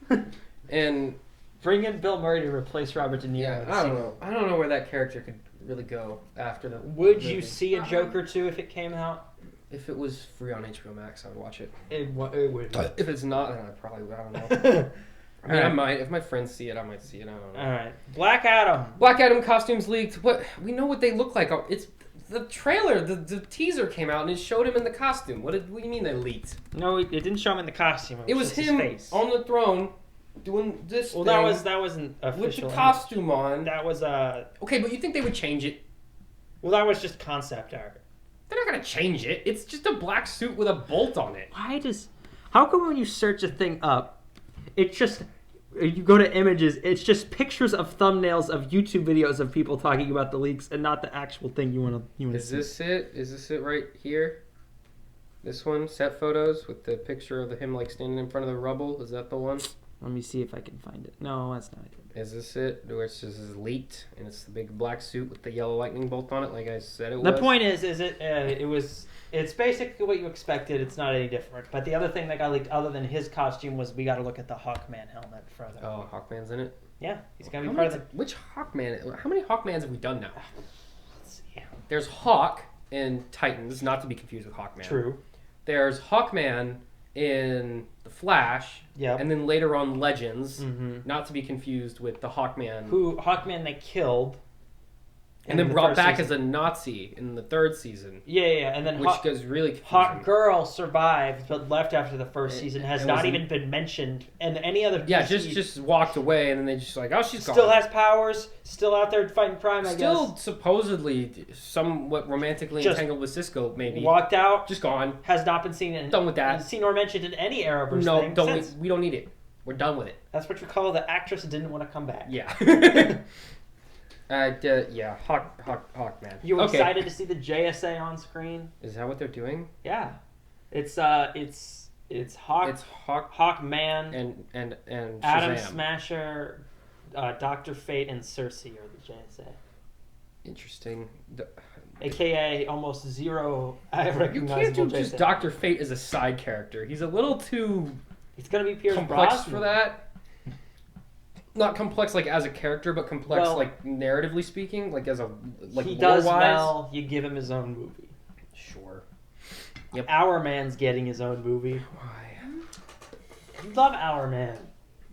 And Bring in Bill Murray to replace Robert De Niro. yeah, I don't know. I don't know where that character could really go after the. Would you movie. see a Joker 2 if it came out? If it was free on HBO Max, I would watch it. It would. If it's not, then I probably would. I don't know. I mean, I Alright. might. If my friends see it, I might see it. I don't know. All right. Black Adam. Black Adam costumes leaked. What we know what they look like. It's the trailer. The teaser came out and it showed him in the costume. What do you mean they leaked? No, it didn't show him in the costume. It was just his him face. on the throne doing this. Well, thing that wasn't official. with the costume on. That was Okay, but you think they would change it? Well, that was just concept art. They're not gonna change it. It's just a black suit with a bolt on it. How come when you search a thing up, it's just you go to images, it's just pictures of thumbnails of YouTube videos of people talking about the leaks and not the actual thing you want to Is see. this it? Is this it right here? This one, set photos with the picture of him like standing in front of the rubble. Is that the one? Let me see if I can find it. No, that's not it. Is this it? Where it's just leaked and it's the big black suit with the yellow lightning bolt on it, like I said it The was. point is it's basically what you expected. It's not any different. But the other thing that got leaked, other than his costume, was we got to look at the Hawkman helmet further. Oh, Hawkman's in it. Yeah, he's gonna How be part many of the. which Hawkman? How many Hawkmans have we done now? Let's see. There's Hawk in Titans, not to be confused with Hawkman. True. There's Hawkman in The Flash, Yep. and then later on Legends, Mm-hmm. not to be confused with the Hawkman. Who Hawkman they killed, and then brought back as a Nazi in the third season, yeah, and then which goes really confusing. Hawk Girl survived but left after the first It- season. Has it not wasn't- even been mentioned in any other. Yeah, DC. just walked away, and then they just like, oh, she's still gone. has powers. Still out there fighting crime. I Still guess. supposedly somewhat romantically Just entangled with Cisco, maybe. Walked out. Just gone. Has not been seen in. Done with that. Seen or mentioned in any Arrowverse No, thing don't. since. We don't need it. We're done with it. That's what you call the actress didn't want to come back. Yeah. Yeah. Hawkman. You okay. excited to see the JSA on screen? Is that what they're doing? Yeah, it's Hawk. It's Hawk Hawkman, and Shazam. Atom Smasher, Dr. Fate, and Cersei are the JSA. Interesting. AKA almost zero You recognizable can't do JSA. just Dr. Fate as a side character. He's a little too It's gonna be Pierce complex Brosnan. for that. Not complex like as a character, but complex Well, like narratively speaking, like as a like he does lore-wise. well. You give him his own movie. Sure. Our Man's getting his own movie. Why? You love Our Man.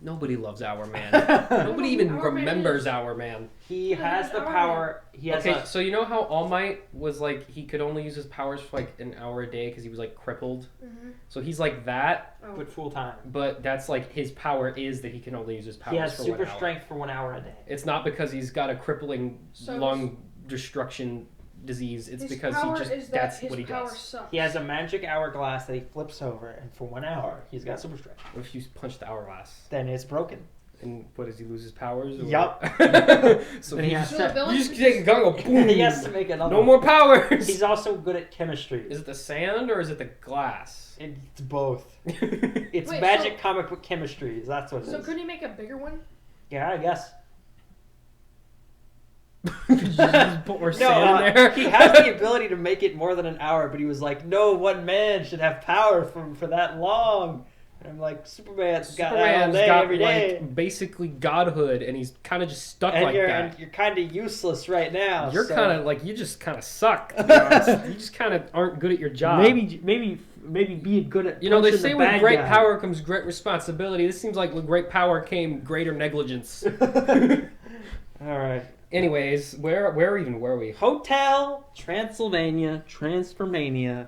Nobody loves Our Man. Nobody even Our Man remembers is- Our Man. He has the power. He has Okay, a. so you know how All Might was like he could only use his powers for like an hour a day because he was like crippled. Mm-hmm. So he's like that, Oh. But full time. but that's like his power is that he can only use his powers He has for super 1 hour. strength for 1 hour a day. It's not because he's got a crippling So- lung destruction disease. It's His because power he just is that that's his what he power does. sucks. He has a magic hourglass that he flips over, and for 1 hour, he's got super strength. What if you punch the hourglass? Then it's broken. And what does he lose his powers? Or? Yup. So Then he he has So the to, villain you just could take a gun and go boom. he has to make another No one. more powers. He's also good at chemistry. Is it the sand or is it the glass? It's both. It's Wait, magic so- comic book chemistry. That's what it is. So couldn't he make a bigger one? Yeah, I guess. Just put more No, sand in there. he has the ability to make it more than an hour, but he was like, no one man should have power for that long. And I'm like, Superman's got that all Superman's day, got every day. like basically godhood, and he's kind of just stuck And like you're, that. and you're kind of useless right now. You're so- kind of like you just kind of suck. To be honest. You just kind of aren't good at your job. Maybe be good at You know, they punching say the with bad great guy. power comes great responsibility. This seems like with great power came greater negligence. All right. Anyways, where were we? Hotel Transylvania, Transformania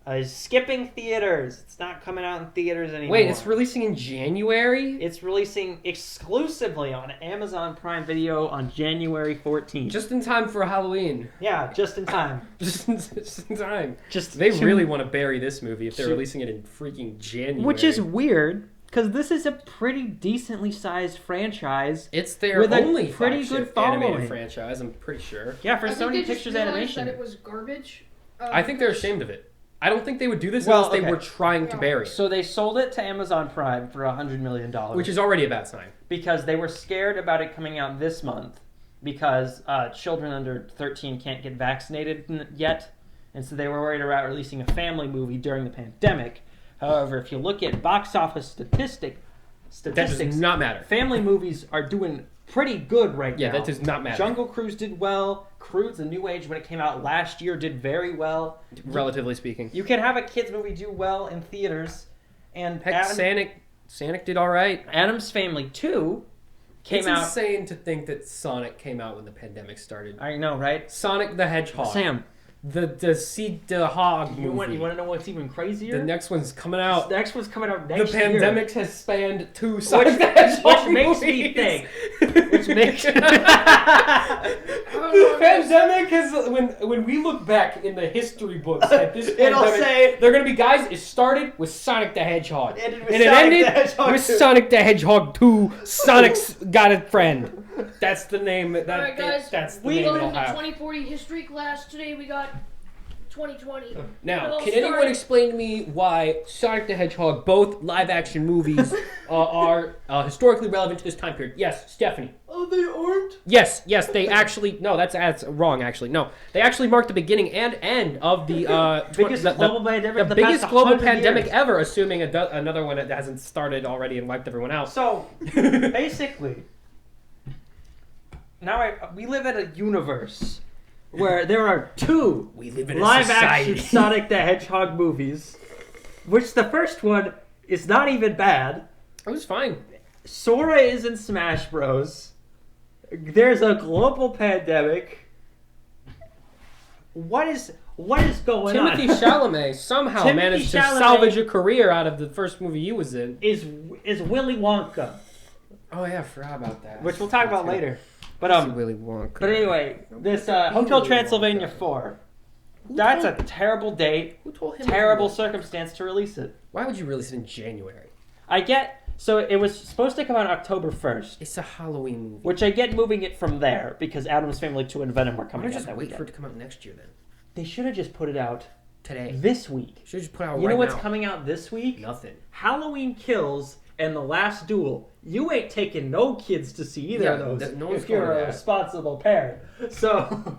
is skipping theaters. It's not coming out in theaters anymore. Wait, it's releasing in January? It's releasing exclusively on Amazon Prime Video on January 14th. Just in time for Halloween. Yeah, just in time. Just in time. Just They to- really want to bury this movie if they're to- releasing it in freaking January. Which is weird, because this is a pretty decently sized franchise. It's their with a only pretty flagship good following. animated franchise, I'm pretty sure. Yeah, for I think Sony they just Pictures realized Animation. that it was garbage. I think they're ashamed of it. I don't think they would do this Well, unless they okay. were trying to Yeah. bury it, So they sold it to Amazon Prime for $100 million. which is already a bad sign. because they were scared about it coming out this month because children under 13 can't get vaccinated yet, and so they were worried about releasing a family movie during the pandemic. However, if you look at box office That statistics, does not matter. family movies are doing pretty good right Yeah, now. that does not matter. Jungle Cruise did well. Cruise the New Age when it came out last year did very well. Relatively speaking. You can have a kids movie do well in theaters, and Heck, Sonic did all right. Adam's Family 2 came It's out. insane to think that Sonic came out when the pandemic started. I know, right? Sonic the Hedgehog. Sam, the Hog you want movie. to know what's even crazier? The next one's coming out. The next one's coming out The next year. pandemic has spanned two Sonic the Hedgehog Which makes me movies. think. Which makes. The pandemic has when we look back in the history books at this It'll pandemic, say- they're gonna be guys. It started with Sonic the Hedgehog, Ended with and it Sonic the ended Hedgehog with 2. Sonic the Hedgehog 2. Sonic's got a friend. That's the name. Alright, guys, That's the we name go it'll into have. 2040 history class. Today we got 2020. Now, It all can anyone started- explain to me why Sonic the Hedgehog, both live-action movies, are historically relevant to this time period? Yes, Stephanie. Oh, they aren't. Yes, they actually. No, that's wrong. Actually, no, they actually mark the beginning and end of the Biggest global pandemic of the the biggest past global 100 pandemic years. ever, assuming another one that hasn't started already and wiped everyone out. So basically, now we live in a universe where there are two We live in a live-action society. Sonic the Hedgehog movies, which the first one is not even bad. It was fine. Sora is in Smash Bros. There's a global pandemic. What is going Timothy on? Chalamet somehow Timothy managed to Chalamet- salvage a career out of the first movie he was in. is Willy Wonka, Oh yeah, I forgot about that. which we'll talk about later. But Willy Wonka. But anyway, this Hotel Transylvania 4. That's a terrible date, Who told him? terrible circumstance to release it. Why would you release it in January? I get so it was supposed to come out October 1st, It's a Halloween movie. which I get moving it from there because Adam's Family 2 and Venom are Why coming don't you out just that wait for it weekend. to come out next year then? They should have just put it out Today. this week. Should just put out You right know what's now. coming out this week? Nothing. Halloween Kills and The Last Duel. You ain't taking no kids to see either Yeah, of those no one's if you're going to a that. responsible parent. So,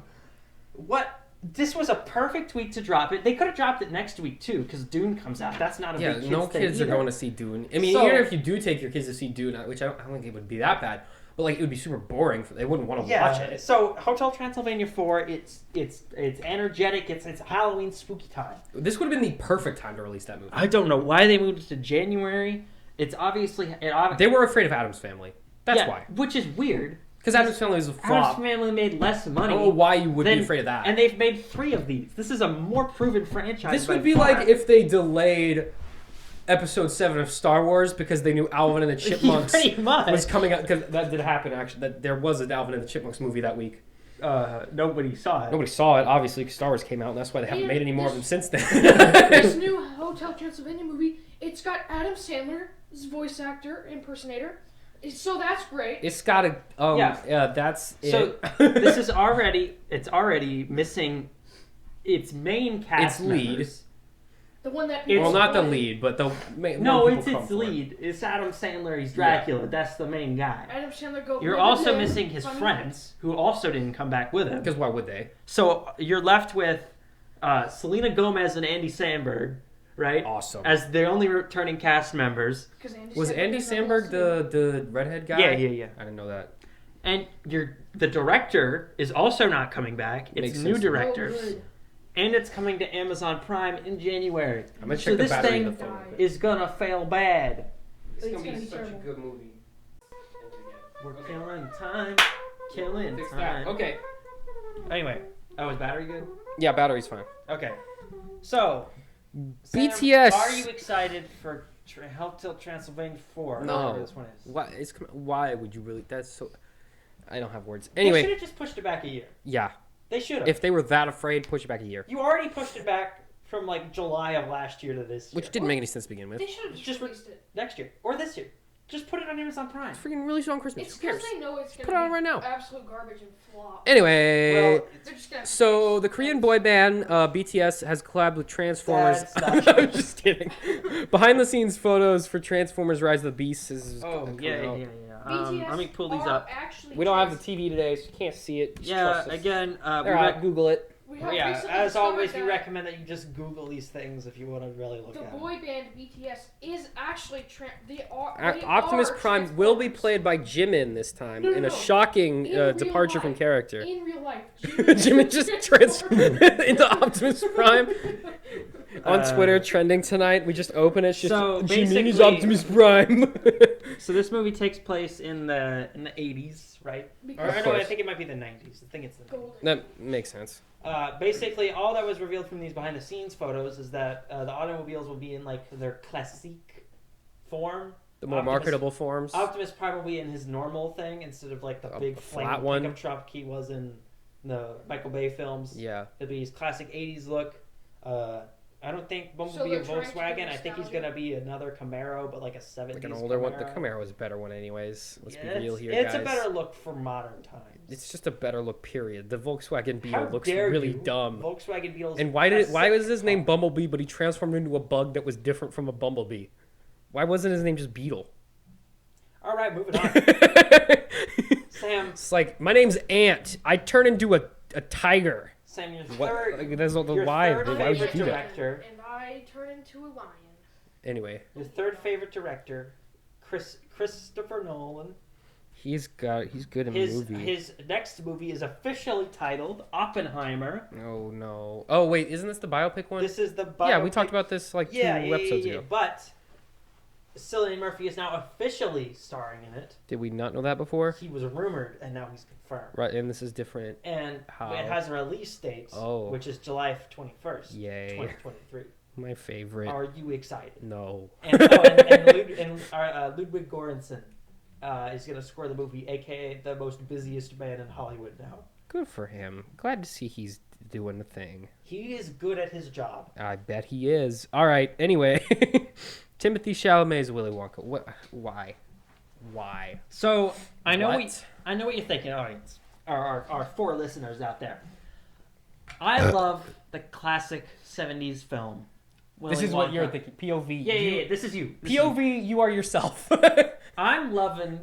what? This was a perfect week to drop it. They could have dropped it next week too, because Dune comes out. That's not a Yeah, big kids no thing kids are either. going to see Dune. I mean, So- even if you do take your kids to see Dune, which I don't think it would be that bad, but like it would be super boring. They wouldn't want to watch it. So Hotel Transylvania 4, it's energetic. It's Halloween spooky time. This would have been the perfect time to release that movie. I don't know why they moved it to January. It's obviously They were afraid of Adam's Family. That's why. which is weird. Because Adam's Family was a Adam's flop. Family made less I money. don't know why you would than- be afraid of that. And they've made 3 of these. This is a more proven franchise. This by would be far. like if they delayed Episode 7 of Star Wars because they knew Alvin and the Chipmunks Pretty much. was coming out. Because that did happen, actually. That there was an Alvin and the Chipmunks movie that week. nobody saw it. Nobody saw it, obviously, because Star Wars came out, and that's why they haven't made any more of them since then. This new Hotel Transylvania movie, it's got Adam Sandler's voice actor, impersonator. So that's great. It's got a... yeah, that's So it. this is it's already missing its main cast Its lead. members. The one that... It's- Well, not the lead, but the main... No, one it's people its come for. lead. It's Adam Sandler. He's Dracula. That's the main guy. Adam Sandler go... You're also missing his friends, who also didn't come back with him. Because why would they? So you're left with Selena Gomez and Andy Samberg, right? Awesome. As the only returning cast members. Was Andy Samberg the redhead guy? Yeah. I didn't know that. And the director is also not coming back. It's Makes new sense. directors. And it's coming to Amazon Prime in January. I'm gonna check so the this battery thing in the phone. is gonna fail bad. It's It's gonna gonna be be such terrible. a good movie. We're killing time. Killing Fix time. that. Okay. Anyway. Oh, is battery good? Yeah, battery's fine. Okay. So, Sam, BTS. are you excited for Hotel Transylvania 4? or No. whatever this one is? Why would you really? That's so. I don't have words. They should Anyway, have just pushed it back a year. yeah. They should have. If they were that afraid, push it back a year. You already pushed it back from like July of last year to this year. Which didn't make any sense to begin with. They should have Just just released it. Next year. Or this year. Just put it on Amazon Prime. It's freaking released on Christmas. It's Who cares? because they know it's going Put to it be on right now. absolute garbage and flop. Anyway, Well, They're just gonna so the Korean boy band BTS has collabed with Transformers. That's not I'm just kidding. Behind the scenes photos for Transformers: Rise of the Beasts is Oh, coming yeah. out. BTS let me pull these are up. Actually We don't have the TV today, so you can't see it. Just Yeah, trust us. again, we All right, Google it. We have yeah, recently as always, discovered we that recommend that you just Google these things if you want to really look the at them. boy band BTS is actually Optimus Prime will be played by Jimin this time in a shocking In real departure from life. character. in real life. Jimin just transformed into Optimus Prime. On Twitter, trending tonight. We just open it. It's just So, Jimin is basically- Optimus Prime. So this movie takes place in the 80s, right? Or Because no, I course. think it might be the 90s. I think it's the 90s. golden. That makes sense. Basically, all that was revealed from these behind-the-scenes photos is that the automobiles will be in like their classique form. The more marketable forms. Optimus Prime will be in his normal thing instead of like the A big flat flat one. pickup truck he was in the Michael Bay films. Yeah. It'll be his classic 80s look. I don't think Bumblebee So a they're trying to Volkswagen. do I think he's nostalgia. gonna be another Camaro, but like a 70s Like an older one. The Camaro. Camaro was a better one, anyways. Let's be Yeah, real here, it's guys. a better look for modern times. It's just a better look, period. The Volkswagen How Beetle looks dare really you? dumb. Volkswagen Beetles. And why was his name Bumblebee, but he transformed into a bug that was different from a bumblebee? Why wasn't his name just Beetle? All right, moving on. Sam, It's like, my name's Ant. I turn into a tiger. Sam, your What? third, Like, that's not the your why. third Why would you favorite do that? director. And I turn into a lion. Anyway, Your third favorite director, Christopher Nolan. he's good in His movies. his next movie is officially titled Oppenheimer. Oh no. Oh wait, isn't this the biopic one? This is the Yeah, we biopic- talked about this like two episodes ago. But Cillian Murphy is now officially starring in it. Did we not know that before? He was rumored, and now he's confirmed. Right, and this is different. And How? it has a release date, Oh. which is July 21st, Yay. 2023. My favorite. Are you excited? No. And Ludwig Göransson is going to score the movie, a.k.a. the most busiest man in Hollywood now. Good for him. Glad to see he's doing the thing. He is good at his job. I bet he is. All right. Anyway, Timothy Chalamet's Willy Wonka. What? Why? So I know What? I know what you're thinking, audience. Our four listeners out there. I love the classic '70s film. This Willy is what Wonka. you're thinking. POV. Yeah. This is you. This is you. POV. You are yourself. I'm loving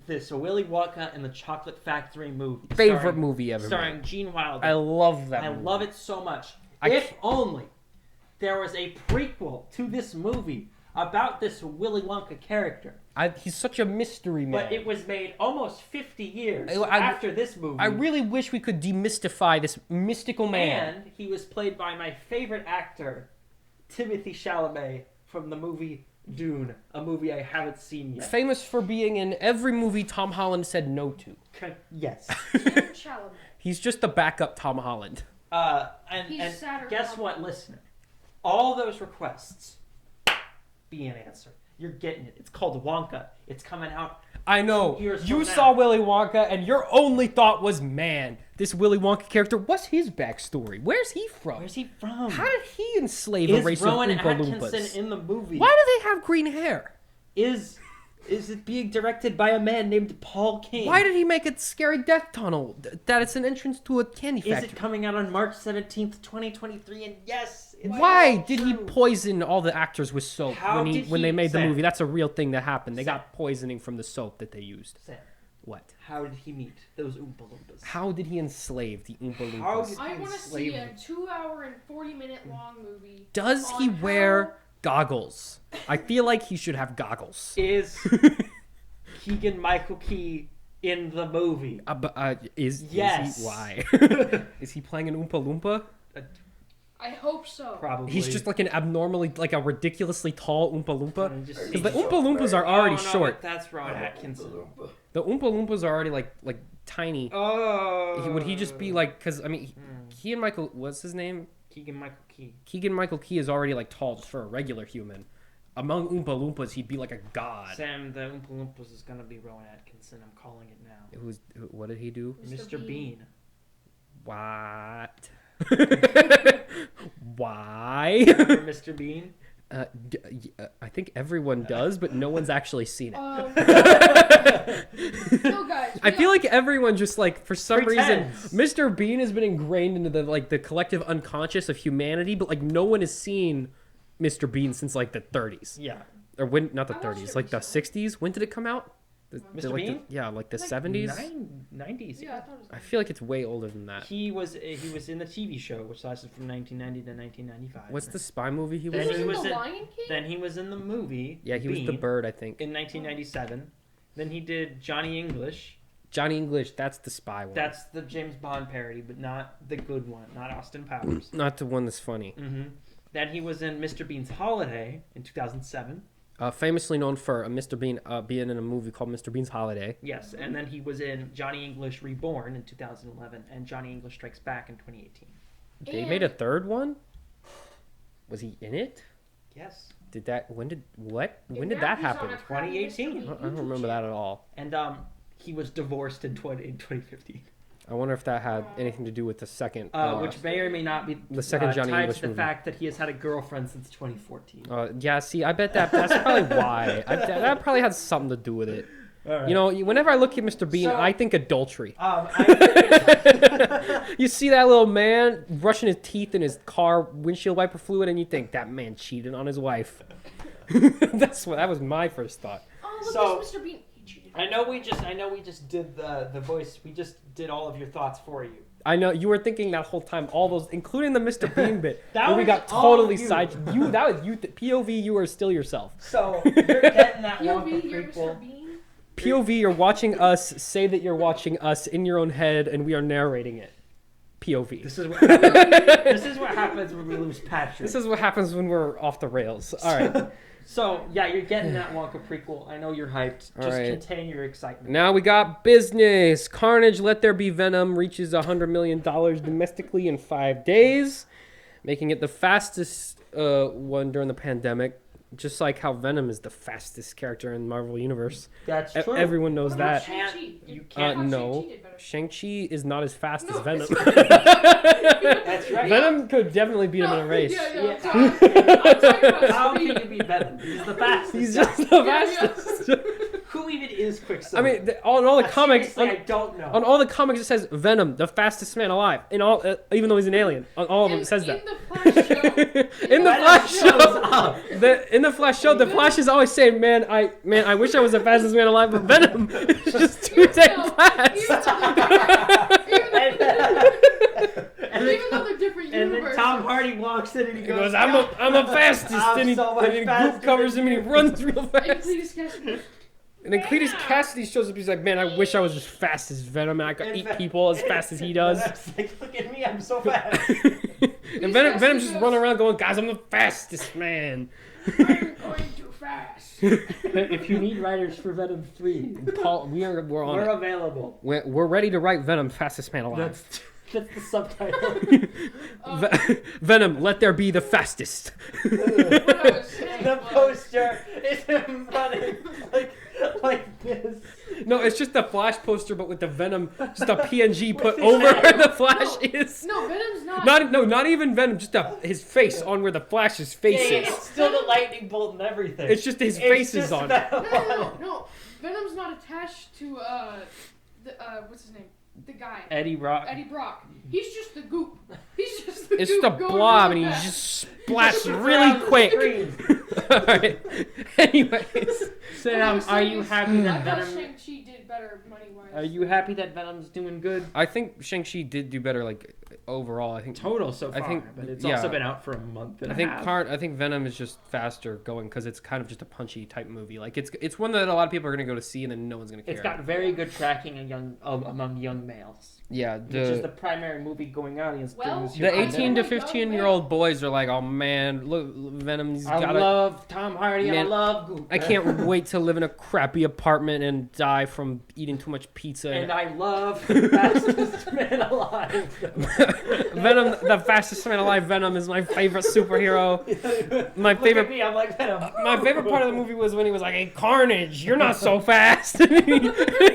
this Willy Wonka and the Chocolate Factory movie. Favorite movie ever. Starring made. Gene Wilder. I love that. I movie. love it so much. I If can't- only there was a prequel to this movie about this Willy Wonka character. He's such a mystery man. But it was made almost 50 years I- after this movie. I really wish we could demystify this mystical man. And he was played by my favorite actor, Timothy Chalamet, from the movie Dune, a movie I haven't seen yet. Famous for being in every movie Tom Holland said no to. Yes. Chalamet. He's just the backup Tom Holland. And He's sadder guess than- what, listener? All those requests being answered. You're getting it. It's called Wonka. It's coming out. I know. Years You from saw now. Willy Wonka, and your only thought was, man, this Willy Wonka character, what's his backstory? Where's he from? Where's he from? How did he enslave a Is race Rowan of Oompa Atkinson Loompas? in the movie? Why do they have green hair? Is it being directed by a man named Paul King? Why did he make a scary death tunnel? That it's an entrance to a candy Is factory. it coming out on March 17th, 2023? And yes, it's Why all did he true. poison all the actors with soap How did when they he- made the Sam. movie? That's a real thing that happened. They Sam. got poisoning from the soap that they used. Sam, What? how did he meet those Oompa Loompas? How did he enslave the Oompa How Loompas? did- I want to see Slave a them. 2-hour and 40-minute long movie. Does he on wear goggles? I feel like he should have goggles. Is Keegan Michael Key in the movie? Is Yes. he? Why? Is he playing an Oompa Loompa? I hope so. Probably. He's just like an abnormally, like a ridiculously tall Oompa Loompa. Just Because the Oompa Loompas are already Oh, no, short. That's Rowan Atkinson. The Oompa Loompas are already like tiny. Oh. Would he just be like? Because I mean, Keegan Michael, what's his name? Keegan Michael Key? Keegan Michael Key is already like tall just for a regular human. Among Oompa Loompas, he'd be like a god. Sam, the Oompa Loompas is gonna be Rowan Atkinson. I'm calling it now. What did he do? Mr. Bean. What? Why? Remember Mr. Bean? I think everyone does, but no one's actually seen it. No, guys. I feel like everyone just like for some Pretends. reason, Mr. Bean has been ingrained into the collective unconscious of humanity, but like no one has seen Mr. Bean since like the 30s, Yeah. or when not the I watched 30s, it like the recently. 60s. When did it come out? Mr. like Bean? yeah, like the Like 70s. 90s. Yeah, I thought it was. I feel like it's way older than that. He was in the TV show, which lasted from 1990 to 1995. What's the spy movie he He was Then was in? in was The in- Lion King? Then he was in the movie. Yeah, he was the Bean bird, I think. in 1997. Then he did Johnny English. Johnny English, that's the spy one. That's the James Bond parody, but not the good one, not Austin Powers. Not the one that's funny. Then he was in Mr. Bean's Holiday in 2007. Famously known for Mr. Bean being in a movie called Mr. Bean's Holiday. Yes, and then he was in Johnny English Reborn in 2011 and Johnny English Strikes Back in 2018. They And- made a third one? Was he in it? Yes. Did that when did what? And When did now that he's on happen? a crappy 2018. Mr. I Bean don't YouTube remember that at all. And he was divorced in 2015. I wonder if that had anything to do with the second Which may or may not be the second Johnny tied English to the movie. fact that he has had a girlfriend since 2014. yeah, see, I bet that's probably why. That probably has something to do with it. All You know, whenever I look at Mr. Bean, So- I think adultery. I, You see that little man brushing his teeth in his car windshield wiper fluid, and you think that man cheated on his wife. That was my first thought. Oh, look, So- there's Mr. Bean. He cheated. I know we just did the voice. We just did all of your thoughts for you. I know you were thinking that whole time, all those, including the Mr. Bean bit, That where we was got all totally you. side. That was you. POV, you are still yourself. So you're getting that POV, Wonka you're prequel. Mr. Bean. POV, you're watching us. Say that you're watching us in your own head, and we are narrating it. POV. This is what this is what happens when we lose Patrick. This is what happens when we're off the rails. All right. So yeah, you're getting that Wonka prequel. I know you're hyped. All Just right. contain your excitement. Now we got business. Carnage, Let There Be Venom reaches $100 million domestically in 5 days, making it the fastest one during the pandemic. Just like how Venom is the fastest character in the Marvel Universe. That's true. Everyone knows What about that. Shang-Chi? You I can't. thought No. Shang-Chi did better. Shang-Chi is not as fast No, as Venom. That's right. Venom could definitely beat him in a race. Yeah. Yeah. I'm talking about How can speed. you be Venom? He's the fastest. He's guy. just the Yeah. fastest. Who even is I Quicksilver? mean, on all the comics, Seriously, I don't know. on all the comics, it says Venom, the fastest man alive. In all, even though he's an alien, on all of them it says that. In the Flash show. In the Venom Flash shows show, up. in the Flash show, the Flash is always saying, "Man, I wish I was the fastest man alive, but Venom is just too dang fast." Even though they're different And then universes. Tom Hardy walks in and he He goes, goes, "I'm a fastest," I'm and he so much goop faster covers than him and he you. runs real And fast. Cletus Cassidy. And then Cletus Cassidy shows up. He's like, "Man, I wish I was as fast as Venom, and I could eat people as fast as he does." Venom's like, look at me, I'm so fast. And Venom's just running around going, "Guys, I'm the fastest man." I'm going too fast. If you need writers for Venom 3, Paul, we're on we're it. available. We're ready to write Venom, fastest man alive. That's the subtitle. Venom, let there be the fastest. What I was saying The was- poster is a it's just the Flash poster, but with the Venom, just a PNG put his over head. where the Flash is. No, Venom's not. Not even Venom, just his face on where the Flash's face Yeah, is. it's still the lightning bolt and everything. It's just his face is on it. No. Venom's not attached to what's his name? The guy. Eddie Brock. Eddie Brock. He's just the goop. He's just the It's goop. just a going blob, really and he fast. just splashes Around really the quick. screen. Alright. Anyways. Sam, are you happy I that thought Venom? Shang-Chi did better money-wise. Are you happy that Venom's doing good? I think Shang-Chi did do better, like, overall. I think Total so I far, think- but it's yeah. also been out for a month and I a think half. I think Venom is just faster going because it's kind of just a punchy type movie. Like it's one that a lot of people are gonna go to see and then no one's gonna care. It's got very good tracking among young males, yeah. which is the primary movie going audience. during Well, this year. The 18 to Like young 15-year-old boys are like, oh man, look, Venom's I got a. love Tom Hardy. And I Man, love Goop. I can't wait to live in a crappy apartment and die from eating too much pizza. And I love Fastest Man Alive. Venom, the fastest man alive. Venom is my favorite superhero. My Look favorite. at me, I'm like Venom. My favorite part of the movie was when he was like, "Hey, Carnage, you're not so fast." And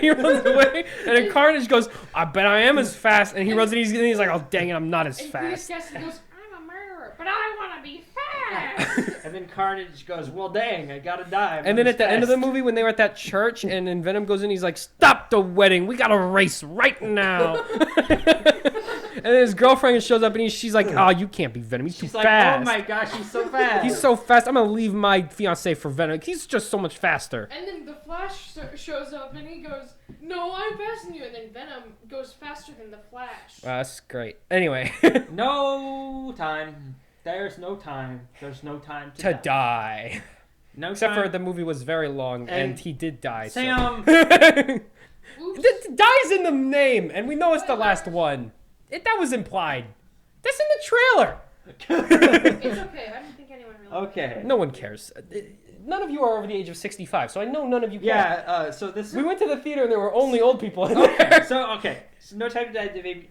he runs away, and then Carnage goes, "I bet I am as fast." And he runs, and he's like, "Oh, dang it, I'm not as And fast." Chris Cassidy goes, I'm a murderer, but I want to be fast. And then Carnage goes, well, dang, I gotta die. And then at the end of the movie, when they were at that church, and then Venom goes in, he's like, "Stop the wedding, we gotta race right now." And then his girlfriend shows up, and she's like, "Oh, you can't be Venom. He's She's too like, fast. oh my gosh, he's so fast. He's so fast. I'm gonna leave my fiance for Venom. He's just so much faster." And then the Flash shows up and he goes, no, I'm faster than you. And then Venom goes faster than the Flash. That's great. Anyway, No time. There's no time. There's no time to die. die. No Except for time. the movie was very long, and And he did die. Sam. So. Oops. Die's in the name, and we know it's the last one. That was implied. That's in the trailer. It's okay. I don't think anyone really Okay. No one cares. None of you are over the age of 65, so I know none of you care. Yeah. So this. We went to the theater, and there were only old people in there. Okay. So No Time to Die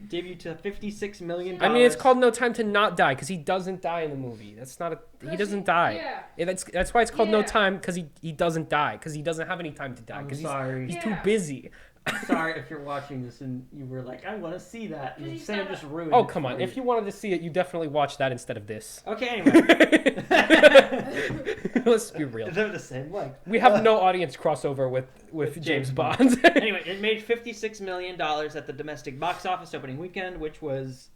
debuted to $56 million. I mean, it's called No Time to Not Die because he doesn't die in the movie. That's not he doesn't die. Yeah. Yeah, that's why it's called No Yeah. Time because he doesn't die because he doesn't have any time to die I'm because sorry. he's Yeah. too busy. I'm sorry if you're watching this and you were like, I want to see that. And He's Sam not- just ruined Oh it come for on! If you wanted to see it, you definitely watch that instead of this. Okay, anyway. Let's be real. They're the same. Like, We have no audience crossover with James James Bond. anyway, it made $56 million at the domestic box office opening weekend, which was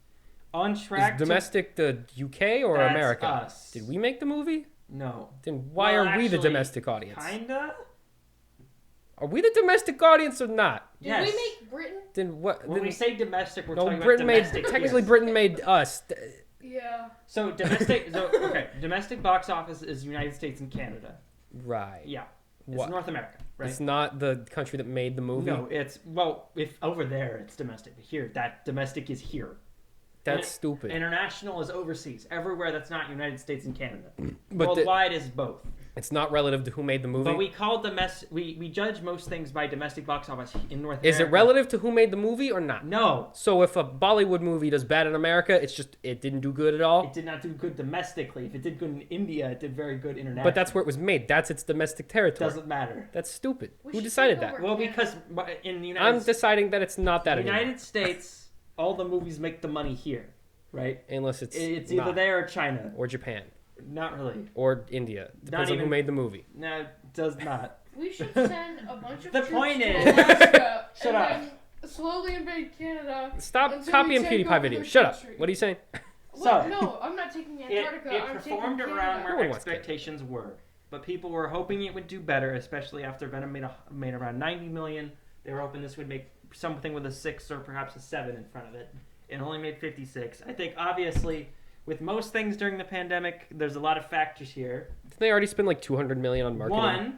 on track. Is domestic the UK or That's America? us. Did we make the movie? No. Then why Well, are we the actually, domestic audience? Kinda. Are we the domestic audience or not? Did Yes. we make Britain? Then what? When then, we say domestic, we're no, talking Britain about made domestic. technically yes. Britain made us. Yeah. So domestic. Okay. Domestic box office is United States and Canada. Right. Yeah. It's What? North America, right? It's not the country that made the movie. No, it's if over there it's domestic, but here that domestic is here. That's stupid. International is overseas. Everywhere that's not United States and Canada. But Worldwide is both. it's not relative to who made the movie. But we call we judge most things by domestic box office in North America. Is it relative to who made the movie or not? No. So if a Bollywood movie does bad in America, it's just it didn't do good at all. It did not do good domestically. If it did good in India, it did very good internationally. But that's where it was made. That's its domestic territory. doesn't matter. That's stupid. We Who should decided take that? over- Well, Yeah. because in the I'm United deciding that it's not that anymore. United States, all the movies make the money here, right? Unless it's It's either not. there or China. Or Japan Not really. or India. Depends on who even- made the movie. No, it does not. We should send a bunch of The troops point to is- Alaska Shut and up. then slowly invade Canada. Stop Until we copying take PewDiePie over videos. their Shut up. country. What are you saying? Well, So- no, I'm not taking It Antarctica. I'm performed taking around Canada. where No one wants expectations were, but people were hoping it would do better, especially after Venom made around 90 million. They were hoping this would make something with a 6 or perhaps a 7 in front of it. It only made 56. I think obviously with most things during the pandemic, there's a lot of factors here. Did they already spend like $200 million on marketing?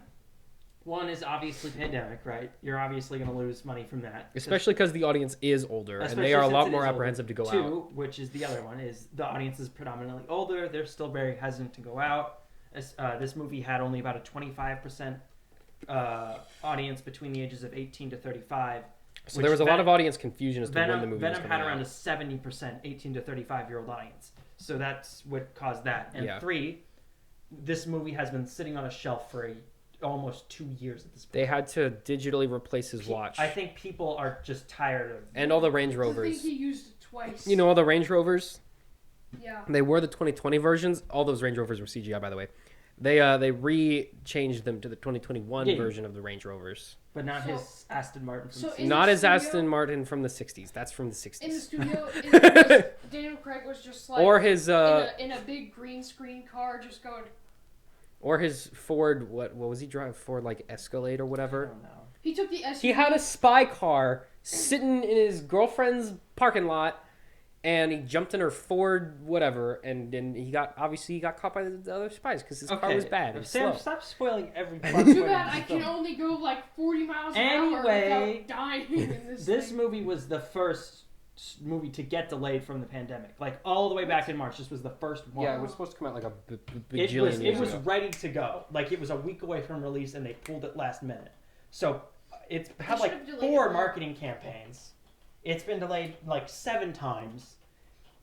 One is obviously pandemic, right? You're obviously going to lose money from that. Especially because the audience is older and Especially they are a since lot it more is older. apprehensive to go Two, out. which is the other one, is the audience is predominantly older. They're still very hesitant to go out. This movie had only about a 25% audience between the ages of 18 to 35. So there was a lot of audience confusion as to when the movie was Venom coming had out. around a 70% 18 to 35-year-old audience. So that's what caused that. And Yeah. three, this movie has been sitting on a shelf for almost 2 years at this point. They had to digitally replace his watch. I think people are just tired of. And all the Range I Rovers. think he used it twice. You know all the Range Rovers? Yeah. They were the 2020 versions. All those Range Rovers were CGI, by the way. They re-changed them to the 2021 version of the Range Rovers. But not his Aston Martin. From the Not his Aston Martin from the 60s. That's from the 60s. In the studio, Daniel Craig was just like or his in a big green screen car, just going. Or his Ford. What was he driving? Ford like Escalade or I whatever. don't know. He took the SUV. He had a spy car sitting in his girlfriend's parking lot. And he jumped in her Ford, whatever, and then he got caught by the other spies because his car was bad. It was Sam, slow. stop spoiling every part. Too bad I can only go like 40 miles an hour without dying in this. This thing. movie was the first movie to get delayed from the pandemic. Like all the way back in March. This was the first one. Yeah, it was supposed to come out like a It bajillion years was ago. ready to go. Like it was a week away from release, and they pulled it last minute. So it's had They like should've delayed 4 it. marketing campaigns. It's been delayed like 7 times.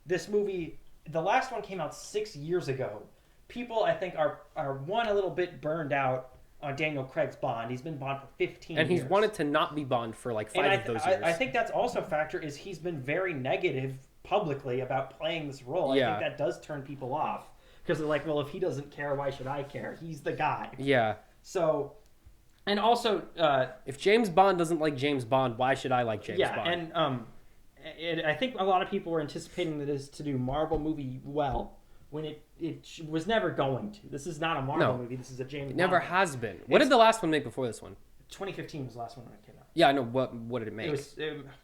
This movie, the last one came out 6 years ago. People, I think, are a little bit burned out on Daniel Craig's Bond. He's been Bond for 15 And years. he's wanted to not be Bond for like 5 of those years. I think that's also a factor is he's been very negative publicly about playing this role. Yeah. I think that does turn people off. Because they're like, well, if he doesn't care, why should I care? He's the guy. Yeah. So, and also... if James Bond doesn't like James Bond, why should I like James Bond? And I think a lot of people were anticipating that is to do Marvel movie well when it was never going to. This is not a Marvel movie. This is a James Bond. It never movie. has been. What did the last one make before this one? 2015 was the last one when it came out. Yeah, I know. What did it make? It was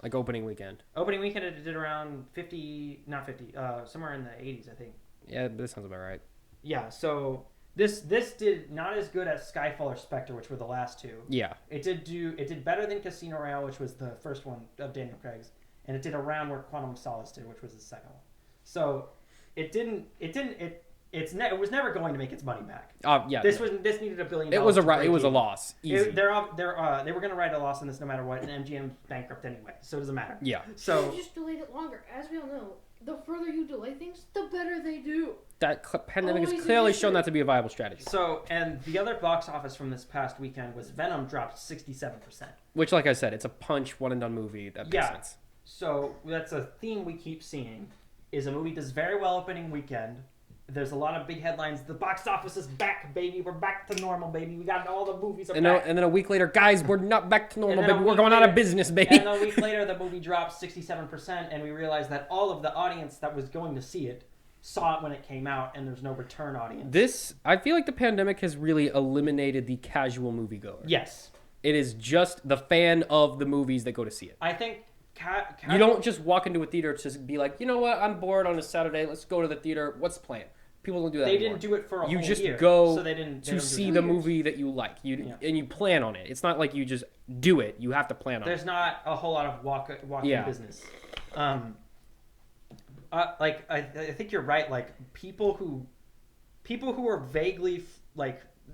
like opening weekend. opening weekend. It did around 50, not 50, somewhere in the 80s, I think. Yeah, that sounds about right. Yeah. So this did not as good as Skyfall or Spectre, which were the last 2. Yeah. It did better than Casino Royale, which was the first one of Daniel Craig's. And it did around where Quantum of Solace did, which was the second one. So it was never going to make its money back. Yeah. This needed $1 billion. It was a loss. Easy. They were going to write a loss on this no matter what, and MGM's bankrupt anyway, so it doesn't matter. Yeah. So You just delayed it longer. As we all know, the further you delay things, the better they do. That pandemic has Always clearly an shown issue. that to be a viable strategy. So and the other box office from this past weekend was Venom dropped 67%. Which, like I said, it's a punch one and done movie. That makes sense. So that's a theme we keep seeing, is a movie does very well opening weekend. There's a lot of big headlines. The box office is back, baby. We're back to normal, baby. We got all the movies are back. And then a week later, guys, we're not back to normal, And then baby. a We're week going out of later- business, baby. And a week later, the movie dropped 67%, and we realized that all of the audience that was going to see it saw it when it came out, and there's no return audience. I feel like the pandemic has really eliminated the casual moviegoer. Yes. It is just the fan of the movies that go to see it. I think... You don't just walk into a theater to be like, you know what, I'm bored on a Saturday, let's go to the theater, what's the plan? People don't do that They anymore. didn't do it for a You whole just year. go so they don't to do see it. the movie that you like. And you plan on it. It's not like you just do it. You have to plan on There's it. not a whole lot of walking business. I think you're right. Like people who are vaguely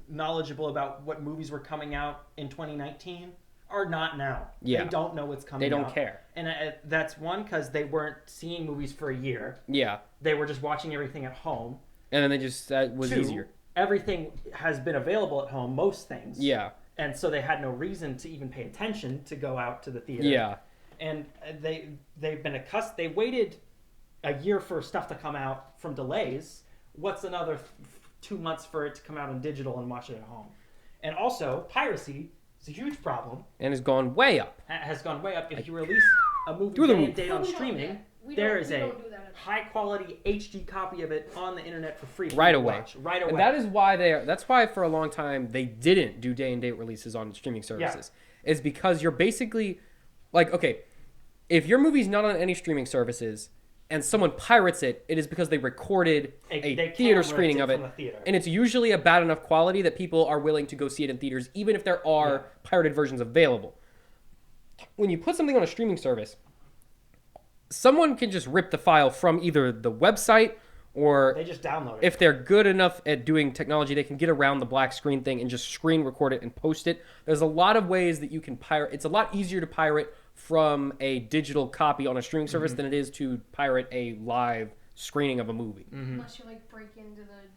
knowledgeable about what movies were coming out in 2019 are not now. Yeah. They don't know what's coming They out. don't care. And that's one, because they weren't seeing movies for a year. Yeah. They were just watching everything at home. And then that was 2, easier. everything has been available at home, most things. Yeah. And so they had no reason to even pay attention to go out to the theater. Yeah. And they've been accustomed. They waited a year for stuff to come out from delays. What's another 2 months for it to come out on digital and watch it at home? And also, piracy is a huge problem. And it's gone way up. Has gone way up. If you release a movie Through the day roof. and date on We don't streaming, yet. We there don't- is we a don't do that at all. high-quality HD copy of it on the internet for free. Right to away. watch. Right away. And that is why that's why for a long time they didn't do day and date releases on streaming services. Is because you're basically like, okay, if your movie's not on any streaming services and someone pirates it, it is because they recorded They a camera theater rented screening of it. from the theater. And it's usually a bad enough quality that people are willing to go see it in theaters, even if there are pirated versions available. When you put something on a streaming service, someone can just rip the file from either the website or They just download it. if they're good enough at doing technology, they can get around the black screen thing and just screen record it and post it. There's a lot of ways that you can pirate. It's a lot easier to pirate from a digital copy on a streaming service than it is to pirate a live screening of a movie. Unless you break into the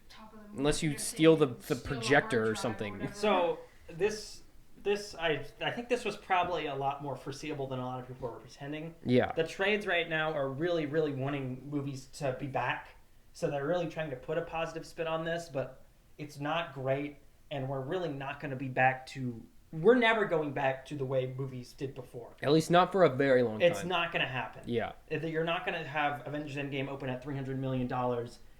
top of the Unless you You're steal the saying steal a projector hard or drive something. whatever. So I think this was probably a lot more foreseeable than a lot of people were pretending. Yeah. The trades right now are really, really wanting movies to be back. So they're really trying to put a positive spin on this, but it's not great. And we're really not going to be back to... We're never going back to the way movies did before. At least not for a very long time. It's not going to happen. Yeah. You're not going to have Avengers Endgame open at $300 million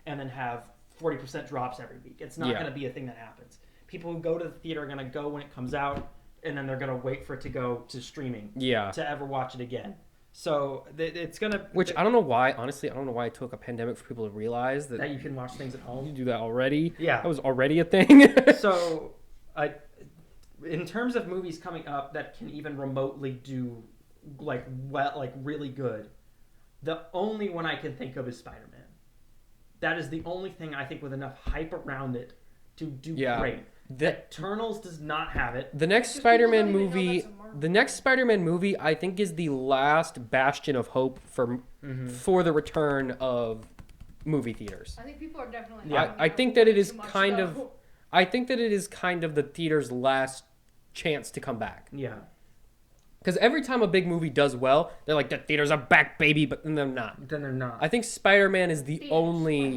and then have 40% drops every week. It's not going to be a thing that happens. People who go to the theater are going to go when it comes out, and then they're going to wait for it to go to streaming to ever watch it again. So it's going to... Which I don't know why, honestly, I don't know why it took a pandemic for people to realize that you can watch things at you home. do that already. Yeah. That was already a thing. So, in terms of movies coming up that can even remotely do really good, the only one I can think of is Spider-Man. That is the only thing I think with enough hype around it to do great. Eternals does not have it. The next Because Spider-Man people don't even know movie, that's a Marvel the next Spider-Man movie, I think is the last bastion of hope for the return of movie theaters. I think people are definitely. Yeah, I think that it is too much, kind though. of, I think that it is kind of the theater's last chance to come back. Yeah. Because every time a big movie does well, they're like, the theaters are back, baby, but then they're not. Then they're not. I think Spider-Man is the Theaters, only,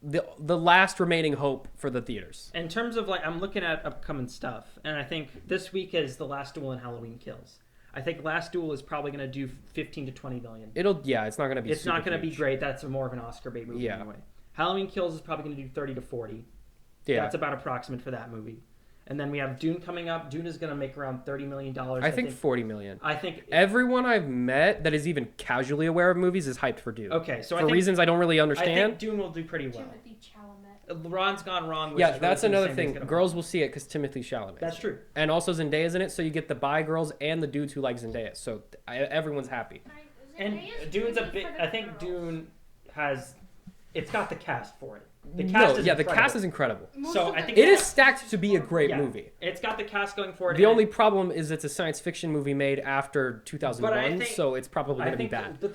like, the last remaining hope for the theaters. In terms of I'm looking at upcoming stuff, and I think this week is The Last Duel and Halloween Kills. I think Last Duel is probably going to do 15 to 20 million. It's not going to be. It's not going to be huge. great. That's more of an Oscar bait movie anyway. Halloween Kills is probably going to do 30 to 40. Yeah, That's about approximate for that movie. And then we have Dune coming up. Dune is going to make around $30 million. I think 40 million. I think Everyone I've met that is even casually aware of movies is hyped for Dune. Okay, so for I think, reasons I don't really I understand. think Dune will do pretty well. Timothy Chalamet. Ron's Gone Wrong. Which Yeah, is that's releasing the another same day as thing. Gone Girls Wrong. will see it because Timothy Chalamet. That's true. And also Zendaya's in it, so you get the bi girls and the dudes who like Zendaya. So everyone's happy. And Zendaya's Dune's a pretty bit. for the I think girls. Dune has. It's got the cast for it. The cast is the incredible. cast is incredible. Most So of I the think It is cast stacked to be a great Yeah. movie. It's got the cast going for it. The only problem is it's a science fiction movie made after 2001, think- so it's probably going I to be think bad. that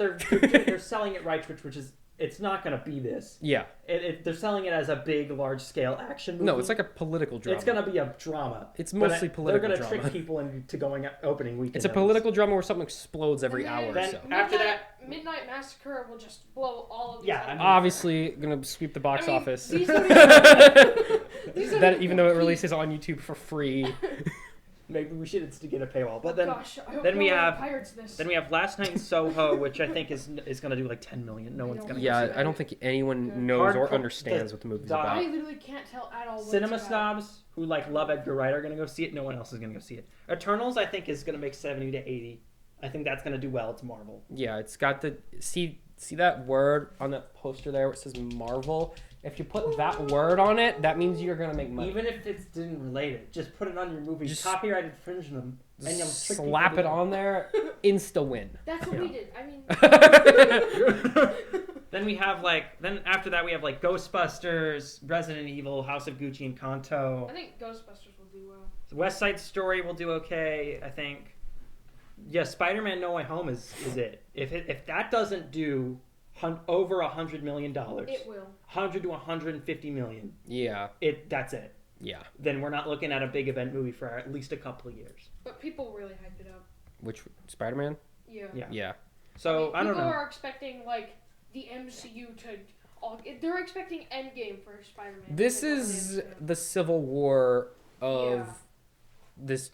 they're selling it right, which is it's not going to be this. Yeah. They're selling it as a big, large-scale action movie. No, it's like a political drama. It's going to be a drama. It's But mostly political They're going to drama. trick people into going opening weekend. It's a at political drama where something explodes every And hour or then- so. After that- Midnight Massacre will just blow all of these. Yeah, out I of mean- the Obviously, going to sweep the box I mean, office. these don't even- these don't That even though it compete. releases on YouTube for free. least. Maybe we should get a paywall. But Oh, then gosh, I hope then no we one have- pirates this. then we have Last Night in Soho, which I think is going to do like 10 million. No I one's don't going to. Yeah, I don't think anyone Good. knows or Hardcore- understands what the movie's Doc- I about. literally can't tell at all. What Cinema it's about. snobs who love Edgar Wright are going to go see it. No one else is going to go see it. Eternals, I think, is going to make 70 to 80. I think that's going to do well. It's Marvel. Yeah, it's got the see that word on that poster there where it says Marvel. If you put that word on it, that means you're gonna make money. Even if it didn't relate it, just put it on your movie. Just Copyright infringe them, and you'll trick people slap to it do on there, insta win. That's what Yeah. we did. I mean, Then after that we have like Ghostbusters, Resident Evil, House of Gucci, and Kanto. I think Ghostbusters will do well. West Side Story will do okay, I think. Yeah, Spider-Man: No Way Home is it. If that doesn't do over $100 million, It will. 100 to 150 million, Yeah, that's it. yeah. Then we're not looking at a big event movie for at least a couple of years. But people really hype it up. Which Spider-Man? Yeah. Yeah. Yeah. So I don't People know. are expecting like the MCU to. They're expecting Endgame for Spider-Man. This to go to is the MCU. the Civil War of Yeah. this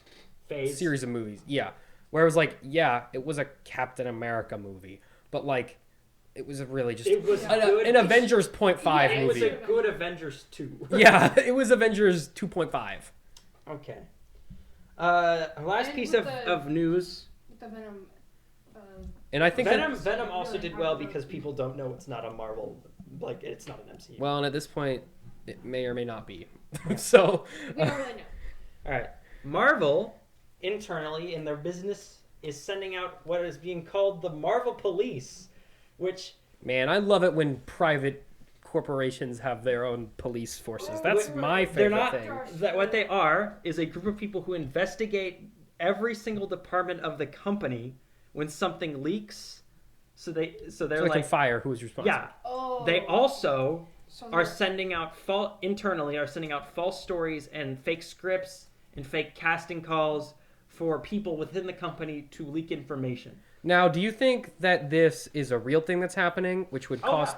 Phase. series of movies. Yeah, where it was like, yeah, it was a Captain America movie, but like, it was really just It was good. an Avengers 0.5 Yeah, It was movie. a good Avengers 2. Yeah, it was Avengers 2.5. Okay. Last And piece with of, the- of news. With the Venom. And I think Venom that- also really did hard well to because beat. people don't know it's not a Marvel, like it's not an MCU. well, and at this point, it may or may not be. So, We don't really know. All right. Marvel internally in their business is sending out what is being called the Marvel Police, which man, I love it when private corporations have their own police forces. That's my they're favorite not. thing. What they are is a group of people who investigate every single department of the company when something leaks. So they're So they like, can fire who's responsible. yeah. Oh. They also are sending out false stories and fake scripts and fake casting calls for people within the company to leak information. Now, do you think that this is a real thing that's happening, which would cost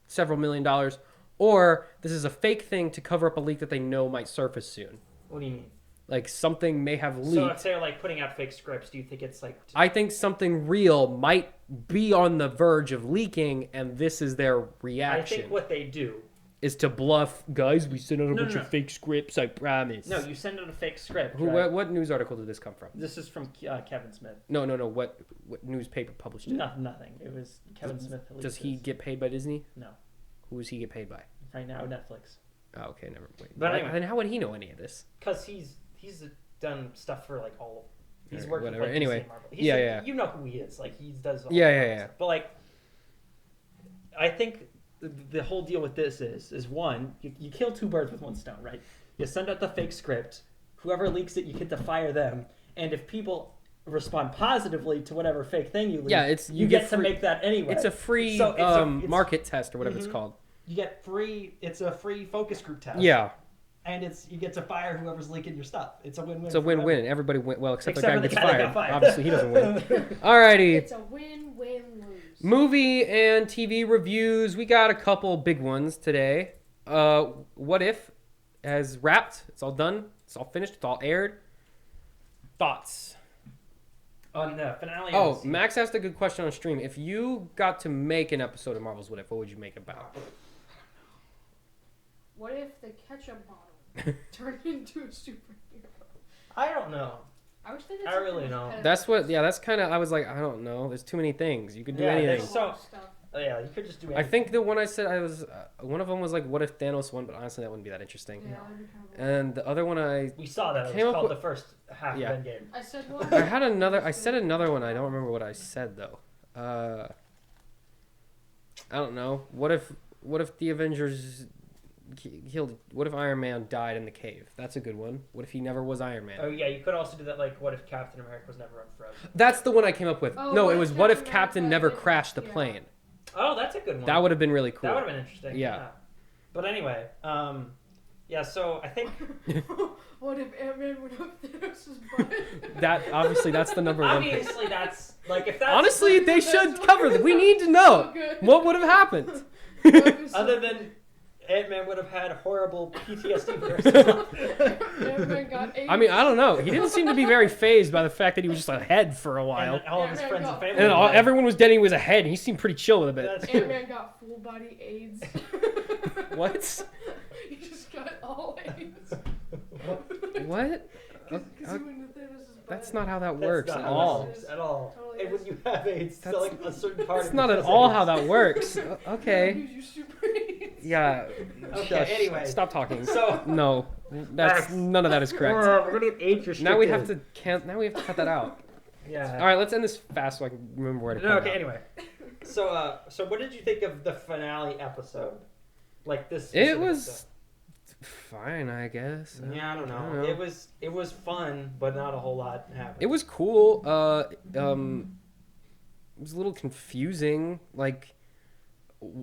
several $1 million, or this is a fake thing to cover up a leak that they know might surface soon? What do you mean? Like something may have leaked. So if they're like putting out fake scripts, do you think it's like... I think something real might be on the verge of leaking, and this is their reaction. I think what they do is to bluff, guys, we sent out a bunch of fake scripts, I promise. No, you send out a fake script. What news article did this come from? This is from Kevin Smith. No. What newspaper published it? Nothing. It was Kevin Smith. Does he get paid by Disney? No. Who does he get paid by? Right now, Netflix. Oh, okay, never mind. But anyway. Then how would he know any of this? Because he's done stuff for like all of... He's worked whatever. with like Anyway, Disney, Marvel. Yeah. You know who he is. Like, he does all Yeah. stuff. But like, I think the whole deal with this is one, you kill two birds with one stone, right? You send out the fake script. Whoever leaks it, you get to fire them. And if people respond positively to whatever fake thing you leak, you get to make that anyway. It's a free market test or whatever it's called. You get free. It's a free focus group test. Yeah. And you get to fire whoever's leaking your stuff. It's a win-win. It's a win-win. Everybody win. Well, except the guy for who the gets guy that got fired. Obviously, he doesn't win. Alrighty. It's a win-win-lose. Movie and TV reviews. We got a couple big ones today. What If has wrapped. It's all done. It's all finished. It's all aired. Thoughts? On the finale. Oh, Max asked a good question on stream. If you got to make an episode of Marvel's What If, what would you make it about? What if the ketchup bottle turned into a superhero? I don't know. I wish they did. I really don't. That's what. Yeah, that's kind of. I was like, I don't know. There's too many things. You could do anything. Yeah, you could just do anything. I think the one I said one of them was like, what if Thanos won? But honestly, that wouldn't be that interesting. Yeah, that'd be kind of And the other one we saw that. It was called the first half of Endgame. I said one. I said another one. I don't remember what I said though. I don't know. What if the Avengers killed? What if Iron Man died in the cave? That's a good one. What if he never was Iron Man? Oh yeah, you could also do that. Like, what if Captain America was never unfrozen? That's the one I came up with. Oh, no, it was what if Captain never crashed the plane? Oh, that's a good one. That would have been really cool. That would have been interesting. Yeah. But anyway, yeah. So I think. What if Ant-Man went up Thanos' butt? That's the number one. Obviously, that's like if that's. Honestly, they should cover that. We need to know what would have happened. Other than Ant-Man would have had horrible PTSD for his life. Ant-Man got AIDS. I mean, I don't know. He didn't seem to be very fazed by the fact that he was just ahead for a while. And all of his friends and family. And everyone was dead and he was ahead, and he seemed pretty chill with it. Ant-Man got full body AIDS. What? He just got all AIDS. What? That's not how that works at all. At all. And when you have AIDS, to like a certain part. That's not at all how that works. Okay. Yeah. Okay. Anyway, stop talking. So no, none of that is correct. We're gonna get age restricted. Now we have to cut that out. Yeah. All right, let's end this fast so I can remember where to cut it out. Anyway. So what did you think of the finale episode? Like this. It was fine, I guess. Yeah, I don't know. It was fun, but not a whole lot happened. It was cool. It was a little confusing. Like,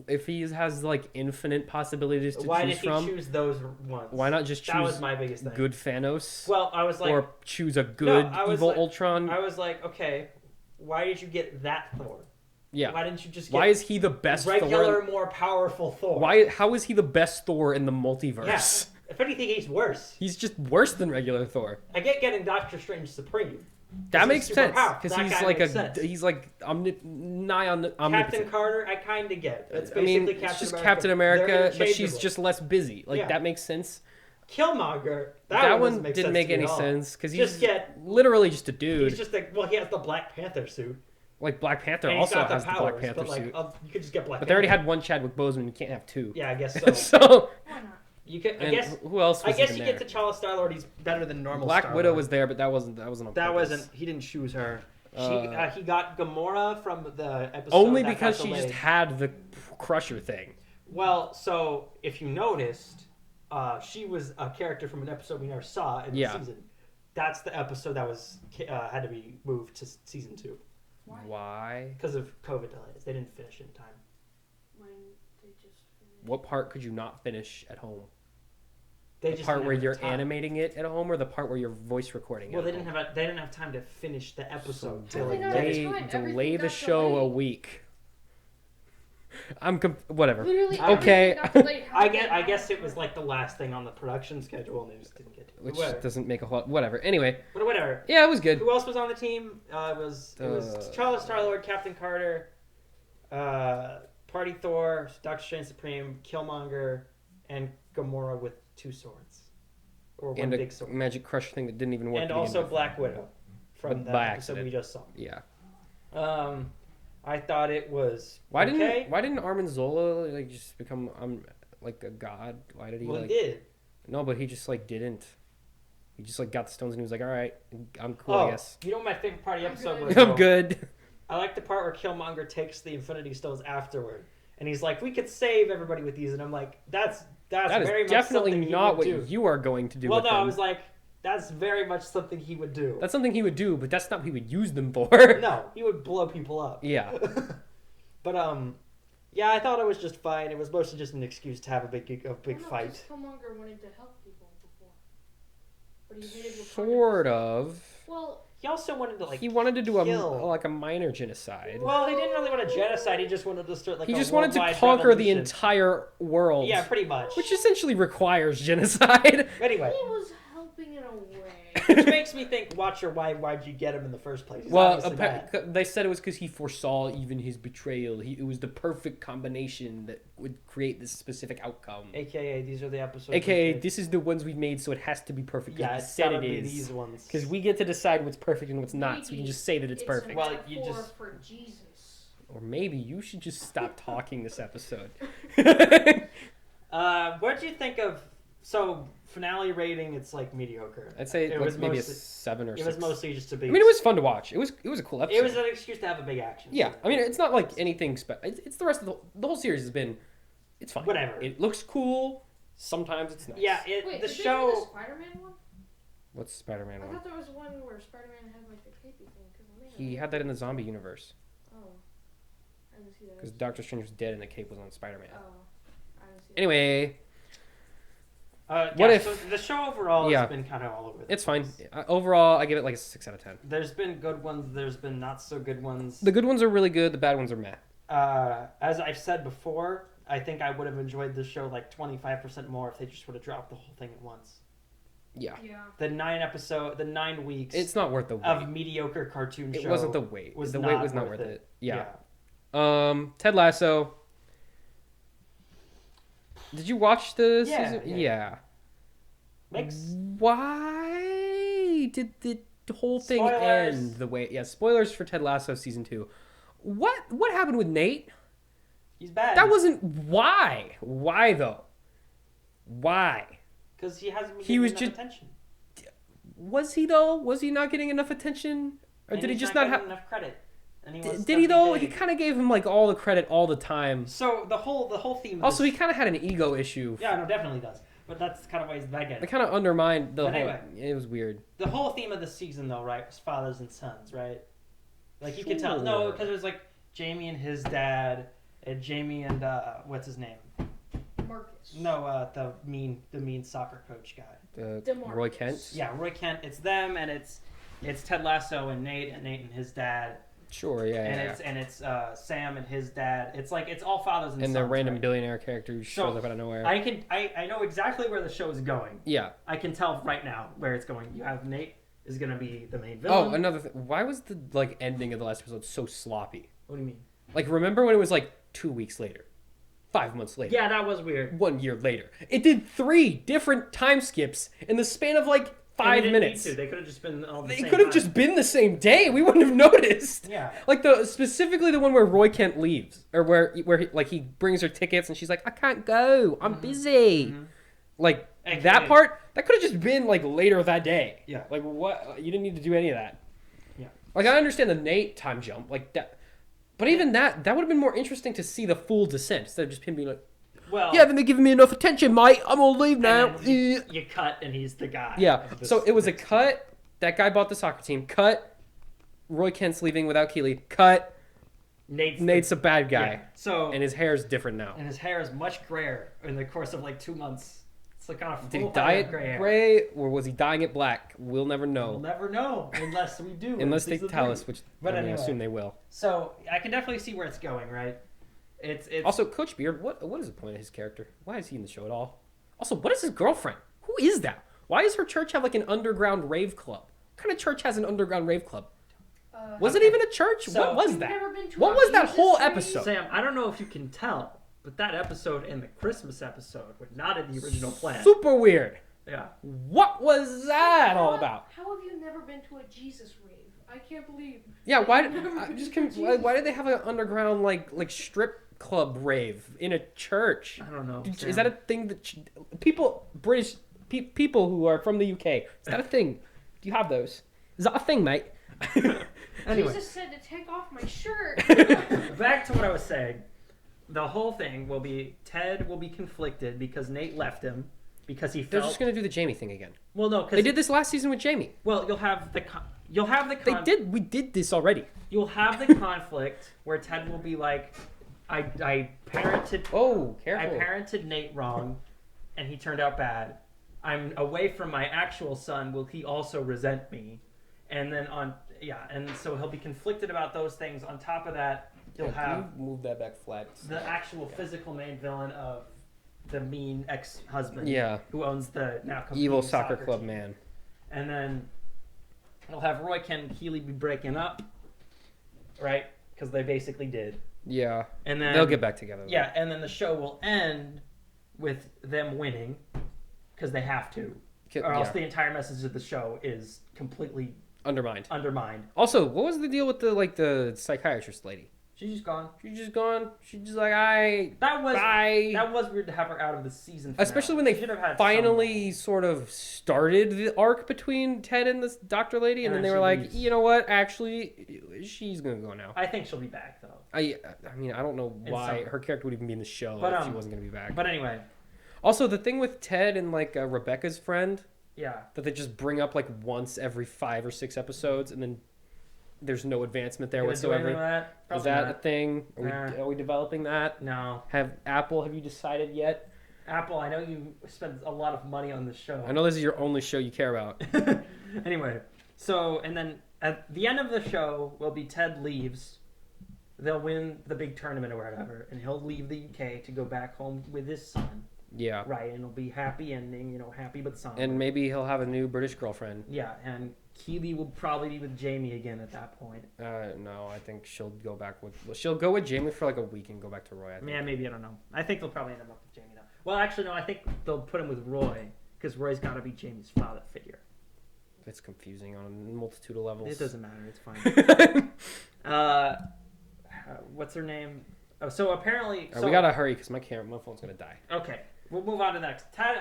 if he has like infinite possibilities to choose from, why did he choose those ones? Why not just choose? That was my biggest thing. Good Thanos. Well, I was like, or choose a good evil Ultron. I was like, okay, why did you get that Thor? Yeah. Why didn't you just get why is he the best regular, Thor? more powerful Thor? How is he the best Thor in the multiverse? Yeah. If anything, he's worse. He's just worse than regular Thor. I get getting Doctor Strange Supreme. That makes sense because he's like nigh on omnipotent. Captain Carter, I kind of get. That's basically Captain it's just America. Captain America, but she's just less busy. Like that makes sense. Killmonger, that one didn't make any sense because he's literally just a dude. He's just like, well, he has the Black Panther suit. Like Black Panther also has the Black Panther suit. You could just get Black. But they already had one Chadwick Boseman. You can't have two. Yeah, I guess so. So why not? You could. I guess who else? Was I guess you get T'Challa Star-Lord. He's better than normal. Black Star-Lord. Widow was there, but that wasn't. He didn't choose her. He got Gamora from the episode. Only because she just had the Crusher thing. Well, so if you noticed, she was a character from an episode we never saw in the season. That's the episode that was had to be moved to season 2. Why? Because of COVID delays. They didn't finish in time. When they just finished. what part could you not finish at home? They The just part didn't where have you're time. animating it at home, or the part where you're voice recording it? Well, at they home? didn't have time to finish the episode. How till they like not minutes. have time? delay Everything the got show a delayed. week. Whatever. Literally, Okay. everything got delayed. How I they guess not it was have like the last thing on the production schedule, and they just didn't get to it. Which Whatever. doesn't make a whole. Whatever. Anyway, But whatever. yeah, it was good. Who else was on the team? It was T'Challa, Star-Lord, Captain Carter, Party Thor, Doctor Strange Supreme, Killmonger, and Gamora with 2 swords. Or one And a big sword. magic crush thing that didn't even work. And to begin also with. Black Widow from But the by episode accident. we just saw. Yeah. I thought it was Why okay. didn't Armin Zola like just become like a god? Why did he Well, like? he did. No, but he just like didn't. He just like got the stones and he was like, all right, I'm cool, Oh, I guess. you know what my favorite part of the I'm episode good. was? I'm though? good. I like the part where Killmonger takes the Infinity Stones afterward, and he's like, "We could save everybody with these," and I'm like, "That's That is very much definitely something he not would what do." you are going to do. Well, with no, them. I was like, "That's very much something he would do." That's something he would do, but that's not what he would use them for. No, he would blow people up. Yeah. But yeah, I thought it was just fine. It was mostly just an excuse to have a big Well, no, fight. 'cause Killmonger wanted to help people before, but he hated Wakanda. Sort of. Well, He also wanted to like. He wanted to do kill. like a minor genocide. Well, he didn't really want a genocide. He just wanted to start like. He a just wanted to worldwide conquer the revolution. entire world. Yeah, pretty much. Which essentially requires genocide. Anyway, he was helping in a way. which makes me think, Watcher, why'd you get him in the first place? He's Well, obviously bad. they said it was because he foresaw even his betrayal. It was the perfect combination that would create this specific outcome. AKA, these are the episodes. AKA, we did. this is the ones we've made, so it has to be perfect. 'Cause Yeah, we it's said gotta it be is. these ones. Because we get to decide what's perfect and what's not, so we can Maybe just say that it's perfect. A Well, you metaphor just- for Jesus. Or maybe you should just stop talking this episode. What do you think of? So finale rating, it's like mediocre. I'd say It like was maybe mostly- a 7 or It 6. was mostly just a big. I mean, it was fun to watch. It was a cool episode. It was an excuse to have a big action. Yeah, I mean, it's not like anything it's the rest of the whole series has been. It's fine. Whatever. It looks cool. Sometimes it's nice. Yeah, Wait, the did they do the show. Spider-Man one? What's Spider-Man I one? thought there was one where Spider-Man had like the capey thing. He had that in the zombie universe Oh, I didn't see that. because Doctor Strange was dead and the cape was on Spider-Man. Oh, I didn't see that. Anyway, What What if- So the show overall Yeah. has been kind of all over. The it's fine. place. Overall, I give it like a 6 out of 10. There's been good ones. There's been not so good ones. The good ones are really good. The bad ones are meh. As I've said before, I think I would have enjoyed the show like 25% more if they just would have dropped the whole thing at once. Yeah, Yeah. The 9 weeks it's not worth the wait. of mediocre cartoon show. It wasn't the wait. was The not wait was not worth worth it. it. Yeah. Ted Lasso. Did you watch the Yeah, season? yeah. Yeah. Makes Why did the whole thing Spoilers. end the way? Yeah, spoilers for Ted Lasso season 2. What happened with Nate? he's bad. That wasn't why. Why though? Why? because he hasn't been He getting was enough just- attention. Was he though? Was he not getting enough attention, or And did he he's just not not getting have? enough credit? And he wants Did he stuff to though? be He big. kind of gave him like all the credit all the time. So the whole theme. Of Also, this, he kind of had an ego issue. yeah, no, definitely does. But that's kind of why he's bad at It it. kind of undermined the But whole. anyway. It was weird. The whole theme of the season, though, right, was fathers and sons, right? Like you can tell. No, Sure. because it was like Jamie and his dad, and Jamie and what's his name? Marcus. No, the mean soccer coach guy. DeMarcus. Roy Kent. Yeah, Roy Kent. It's them, and it's Ted Lasso and Nate and his dad, Sure. Yeah. and it's Sam and his dad. It's like it's all fathers and And sons. the random right? billionaire character who shows So, up out of nowhere. I know exactly where the show is going. Yeah. I can tell right now where it's going. You have Nate is gonna be the main Oh, villain. another thing. Why was the like ending of the last episode so sloppy? What do you mean? Like, remember when it was like 2 weeks later, 5 months later, Yeah, that was weird. 1 year later? It did 3 different time skips in the span of like And 5 they didn't need minutes. to. They could have just been all the They same could have time. just been the same day. We wouldn't have noticed. Yeah. Like specifically the one where Roy Kent leaves, or where he brings her tickets and she's like, I can't go, I'm busy. Mhm. Like AKA. that part, that could have just been like later that day. Yeah. Like what? You didn't need to do any of that. Yeah. Like I understand the Nate time jump, like that, but even that would have been more interesting to see the full descent instead of just him being like, Well. yeah, then they're giving me enough attention, mate. I'm gonna leave and now. then you cut, and he's the guy. Yeah. of this So it was a next- cut. That guy bought the soccer team. Cut. Roy Kent's leaving without Keeley. Cut. Nate's a bad guy. Yeah. So And his hair is different now. his hair is much grayer in the course of like 2 months. It's like on a Did he full dye head of it gray hair. gray, or was he dyeing it black? We'll never know. We'll never know unless we do. Unless in they season tell 3. us, which But I anyway. assume they will. So I can definitely see where it's going, right? It's Also, Coach Beard, what is the point of his character? Why is he in the show at all? Also, what is his girlfriend? Who is that? Why does her church have like an underground rave club? What kind of church has an underground rave club? Was it even a church? So- what was You've that? never been to What a was that Jesus whole rave? episode? Sam, I don't know if you can tell, but that episode and the Christmas episode were not in the original plan. Super weird. Yeah. What was that all about? How have you never been to a Jesus rave? I can't believe. Yeah, why? I've never I'm been just to a confused. Jesus Why did they have an underground like strip club rave in a church? I don't know. Is that a thing that people, British people who are from the UK, is that a thing? Do you have those? Is that a thing, mate? Anyway, Jesus said to take off my shirt. back to what I was saying. The whole thing will be Ted will be conflicted because Nate left him because he They're felt. just gonna do the Jamie thing again. Well, no, They because did this last season with Jamie. well, you'll have the They did. We did this already. You'll have the conflict where Ted will be like, I parented. Oh, I careful. parented Nate wrong, and he turned out bad. I'm away from my actual son. Will he also resent me? And then and so he'll be conflicted about those things. On top of that, you'll have Can you move that back flat. the actual physical main villain of the mean ex-husband. Yeah. Who owns the now competing Evil soccer club team. man. And then he'll have Roy, Ken, and Keeley be breaking up, right? Because they basically did. Yeah. And then They'll get back together. though. Yeah, and then the show will end with them winning because they have to, or else Yeah. the entire message of the show is completely Undermined. undermined. Also, what was the deal with the psychiatrist lady? She's just gone. She's just gone. She's just like That was bye. that was weird to have her out of the season. Finale. Especially when they She should have had finally sort of started the arc between Ted and this doctor lady, and And then they then were she like, leaves. you know what? Actually, she's gonna go now. I think she'll be back though. I mean, I don't know In why some- her character would even be in the show But, if she wasn't gonna be back. But anyway, Also, the thing with Ted and like Rebecca's friend yeah. that they just bring up like once every 5 or 6 episodes, and then there's no advancement there Gonna do anything with whatsoever. that? Is Probably that a not. thing? Nah. Are we developing that? No. Have you decided yet? Apple, I know you spend a lot of money on this show. I know this is your only show you care about. Anyway, so, and then at the end of the show will be Ted leaves. They'll win the big tournament or whatever, and he'll leave the UK to go back home with his son. Yeah. Right, and it'll be happy ending, happy but somber. And maybe he'll have a new British girlfriend. Yeah, and Keeley will probably be with Jamie again at that point. No, I think she'll go back with. Well, she'll go with Jamie for like a week and go back to Roy. I think. Yeah, maybe, I don't know. I think they'll probably end up with Jamie now. Well, actually, no, I think they'll put him with Roy, because Roy's got to be Jamie's father figure. It's confusing on a multitude of levels. It doesn't matter, it's fine. What's her name? Oh, so apparently... We gotta hurry because my phone's gonna die. Okay, we'll move on to the next. Ted,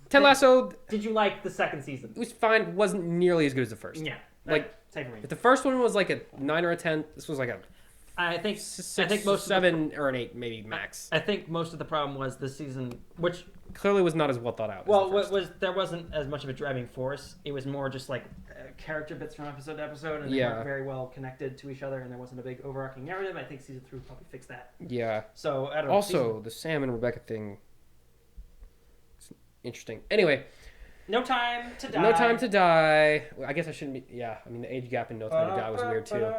Ted Lasso, did you like the second season? it was fine. Wasn't nearly as good as the first. Yeah, Like, same for me. if the first one was like a 9 or a 10, this was like a I think 6, I think most 7 or an 8 maybe max. I think most of the problem was this season, which Clearly was not as well thought out. well, as the what first. was there wasn't as much of a driving force. It was more just like character bits from episode to episode, and they Yeah. weren't very well connected to each other, and there wasn't a big overarching narrative. I think season 3 will probably fix that. Yeah. So I don't know. Also, the Sam and Rebecca thing. It's interesting. Anyway, No Time to Die. No Time to Die. Well, I guess I shouldn't be. Yeah, I mean the age gap in No Time to Die was weird too.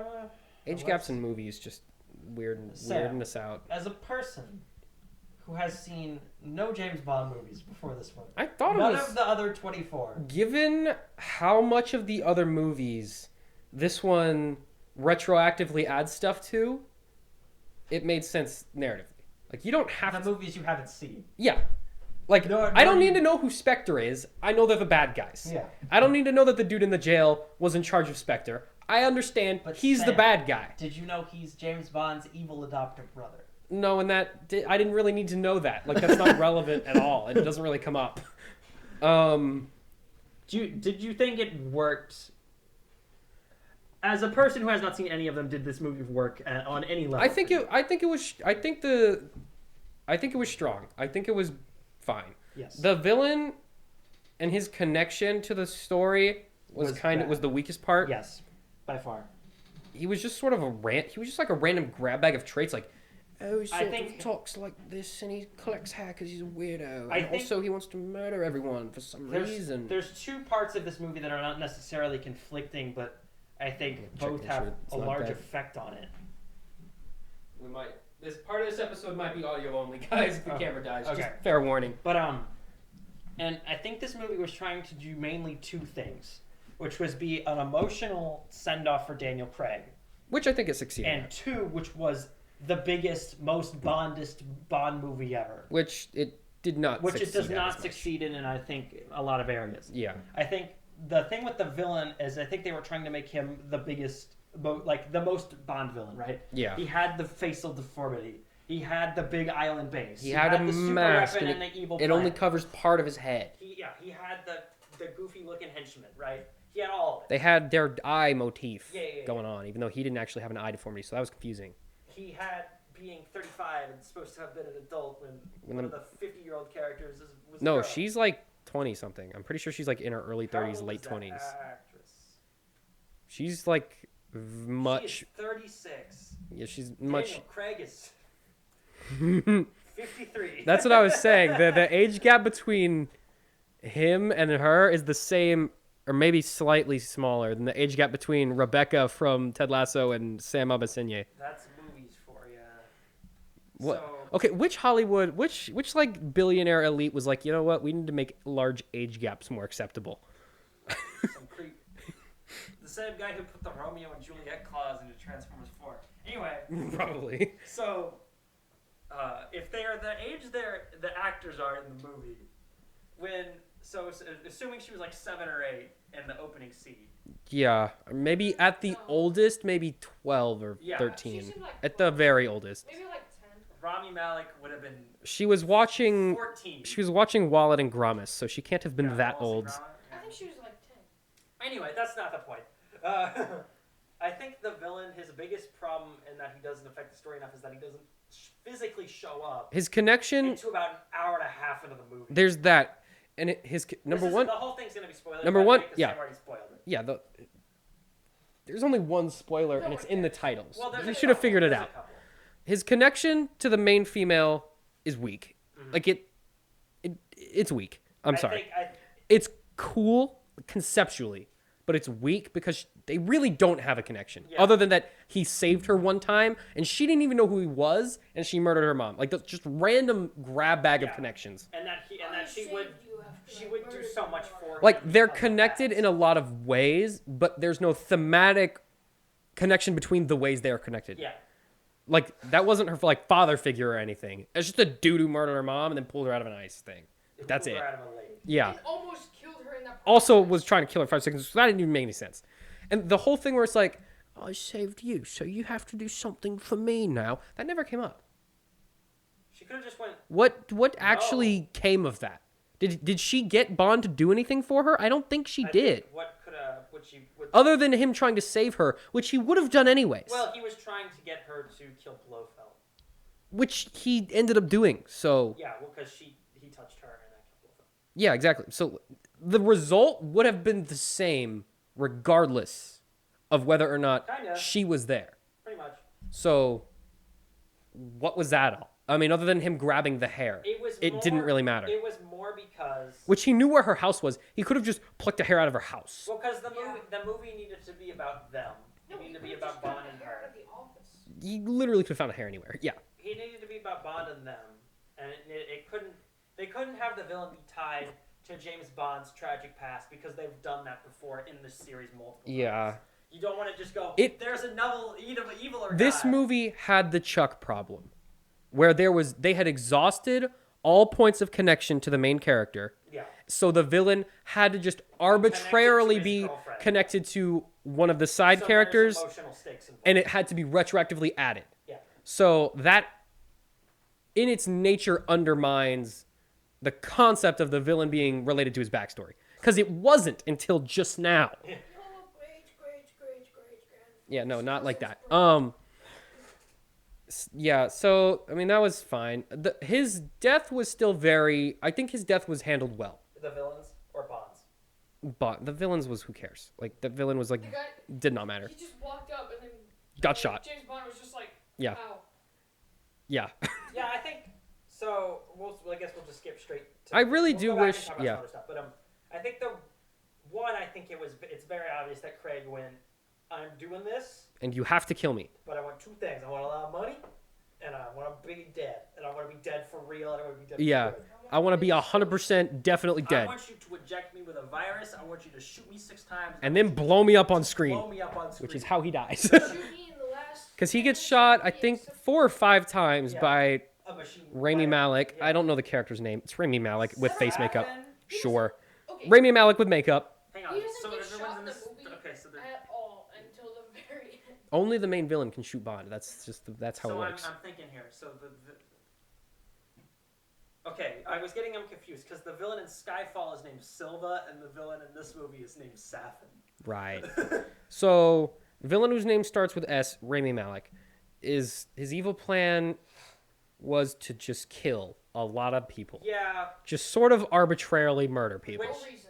Age gaps in movies just weirding us out. As a person who has seen no James Bond movies before this one, I thought none it was. of the other 24. Given how much of the other movies this one retroactively adds stuff to, it made sense narratively. Like you don't have The to. movies you haven't seen. Yeah. Like, No, I don't no, need to know who Spectre is. I know they're the bad guys. Yeah. I don't need to know that the dude in the jail was in charge of Spectre. I understand But he's the Sam, bad guy. Did you know he's James Bond's evil adopted brother? No, and I didn't really need to know that. Like, that's not relevant at all. It doesn't really come up. Did you think it worked? As a person who has not seen any of them, did this movie work on any level? I think it was strong. I think it was fine. Yes. The villain and his connection to the story was Was bad. the weakest part. Yes, by far. he was just sort of he was just like a random grab bag of traits, like, oh, he sort think- of talks like this, and he collects hair because he's a weirdo, I and think also he wants to murder everyone for some reason. There's two parts of this movie that are not necessarily conflicting, but I think Check both make have sure it's a not large bad. effect on it. We might. This part of this episode might be audio only, guys. If the Oh, camera dies, okay. just fair warning. But and I think this movie was trying to do mainly two things, which was be an emotional send off for Daniel Craig, Which I think it succeeded. and at. two, which was the biggest, most Bondist Bond movie ever, Which it did not. which it does succeed at not as much. succeed in I think a lot of areas. Yeah. I think the thing with the villain is I think they were trying to make him the biggest, like the most Bond villain, right? Yeah. He had the facial deformity. He had the big island base. He had a the super mask, weapon and the evil It plan. only covers part of his head. He had the goofy looking henchman, right? He had all of it. They had their eye motif Yeah. going on, even though he didn't actually have an eye deformity, so that was confusing. He had being 35 and supposed to have been an adult when one of the 50-year-old characters was a No, girl. she's like 20 something. I'm pretty sure she's like in her early How 30s, old late is that 20s. actress? She's like She much. is 36. Yeah, she's Daniel much. Craig is 53. That's what I was saying. The age gap between him and her is the same, or maybe slightly smaller than the age gap between Rebecca from Ted Lasso and Sam Abasinye. That's movies for you. What? So, Okay, which Hollywood, which like billionaire elite was like, you know what? We need to make large age gaps more acceptable. some creep. The same guy who put the Romeo and Juliet clause into Transformers 4. Anyway, Probably. so if they are the age the actors are in the movie, assuming she was like 7 or 8 in the opening scene. Yeah, or maybe at the oldest, maybe 12 or Yeah. 13. She seemed like At the very oldest. maybe like 10. Rami Malek would have been She was watching 14. Wallet and Gromit, so she can't have been Yeah, that Wallace and old. Gromit. I think she was like 10. Anyway, that's not the point. I think the villain, his biggest problem in that he doesn't affect the story enough is that he doesn't physically show up His connection, into about an hour and a half into the movie. there's that. And number one, The whole thing's gonna be spoiled. Number one, yeah. I've already spoiled it. yeah, there's only one spoiler, No and it's one in the cares. titles. Well, there's You a should have couple. figured it There's a out. couple. His connection to the main female is weak. Mhm. Like it's weak. I'm sorry. I think It's cool conceptually, but it's weak because they really don't have a connection. Yeah. Other than that, he saved her one time, and she didn't even know who he was, and she murdered her mom. Like that's just random grab bag of Yeah. connections. and that she would do so much for him Like they're because of connected that. in a lot of ways, but there's no thematic connection between the ways they are connected. Yeah. Like that wasn't her like father figure or anything. It's just a dude who murdered her mom and then pulled her out of an ice thing. It That's blew it. her out of a lake. Yeah. It almost killed her in that. Also was trying to kill her 5 seconds, so that didn't even make any sense. And the whole thing where it's like, I saved you, so you have to do something for me now. That never came up. She could have just went. What actually came of that? Did she get Bond to do anything for her? I don't think she I did. think what could would she would. Other than him trying to save her, which he would have done anyways. Well, he was trying to get her to kill Blofeld. Which he ended up doing. So Yeah, well, because he touched her and that killed Blofeld. yeah, exactly. So the result would have been the same regardless of whether or not Kinda. she was there. Pretty much. So what was that all? I mean, other than him grabbing the hair, it didn't really matter. It was more because. Which he knew where her house was. He could have just plucked the hair out of her house. Well, because the Yeah. movie needed to be about them. No, It needed to he be could've about just got Bond the and hair out her. of the office. He literally could have found a hair anywhere. Yeah. He needed to be about Bond and them, and it couldn't. They couldn't have the villain be tied to James Bond's tragic past because they've done that before in this series multiple Yeah. times. You don't want to just go. There's another evil or This guy. movie had the Chuck problem, where they had exhausted all points of connection to the main character, Yeah. so the villain had to just arbitrarily his be girlfriend. connected to one of the side So characters, there's emotional stakes involved. and it had to be retroactively added. Yeah. So that, in its nature, undermines the concept of the villain being related to his backstory, because it wasn't until just now. Oh, great. Yeah, no, not like that. Yeah, so I mean that was fine. His death was still I think his death was handled well. The villains or Bonds. But the villains was who cares? Like the villain was like The guy, did not matter. he just walked up and then got shot. James Bond was just like, Yeah. wow. Yeah. Yeah, I think so. I guess we'll just skip straight. To I really we'll do go back and wish- talk about yeah. some other stuff, but I think I think it's very obvious that Craig went. I'm doing this, And you have to kill me. but I want two things. I want a lot of money, and I want to be dead. And I want to be dead for real, and I want to be dead Yeah. for good. I want to be 100% definitely I dead. want you to inject me with a virus. I want you to shoot me 6 times. And then blow me up on screen. blow me up on screen. Which is how he dies. Shoot me in the last. Because he gets shot, I think, 4 or 5 times Yeah. by a machine. Rami Malek. Yeah. I don't know the character's name. It's Rami Malek with face makeup. Seven. Sure. Okay. Rami Malek with makeup. Hang on. He doesn't So get everyone's shot in in the this. movie Okay, so at all until the very end. Only the main villain can shoot Bond. That's how it so works. I'm thinking here. So okay, I was getting them confused because the villain in Skyfall is named Silva, and the villain in this movie is named Safin. Right. So, villain whose name starts with S, Rami Malek, his evil plan was to just kill a lot of people. Yeah, Just sort of arbitrarily murder people. No reason.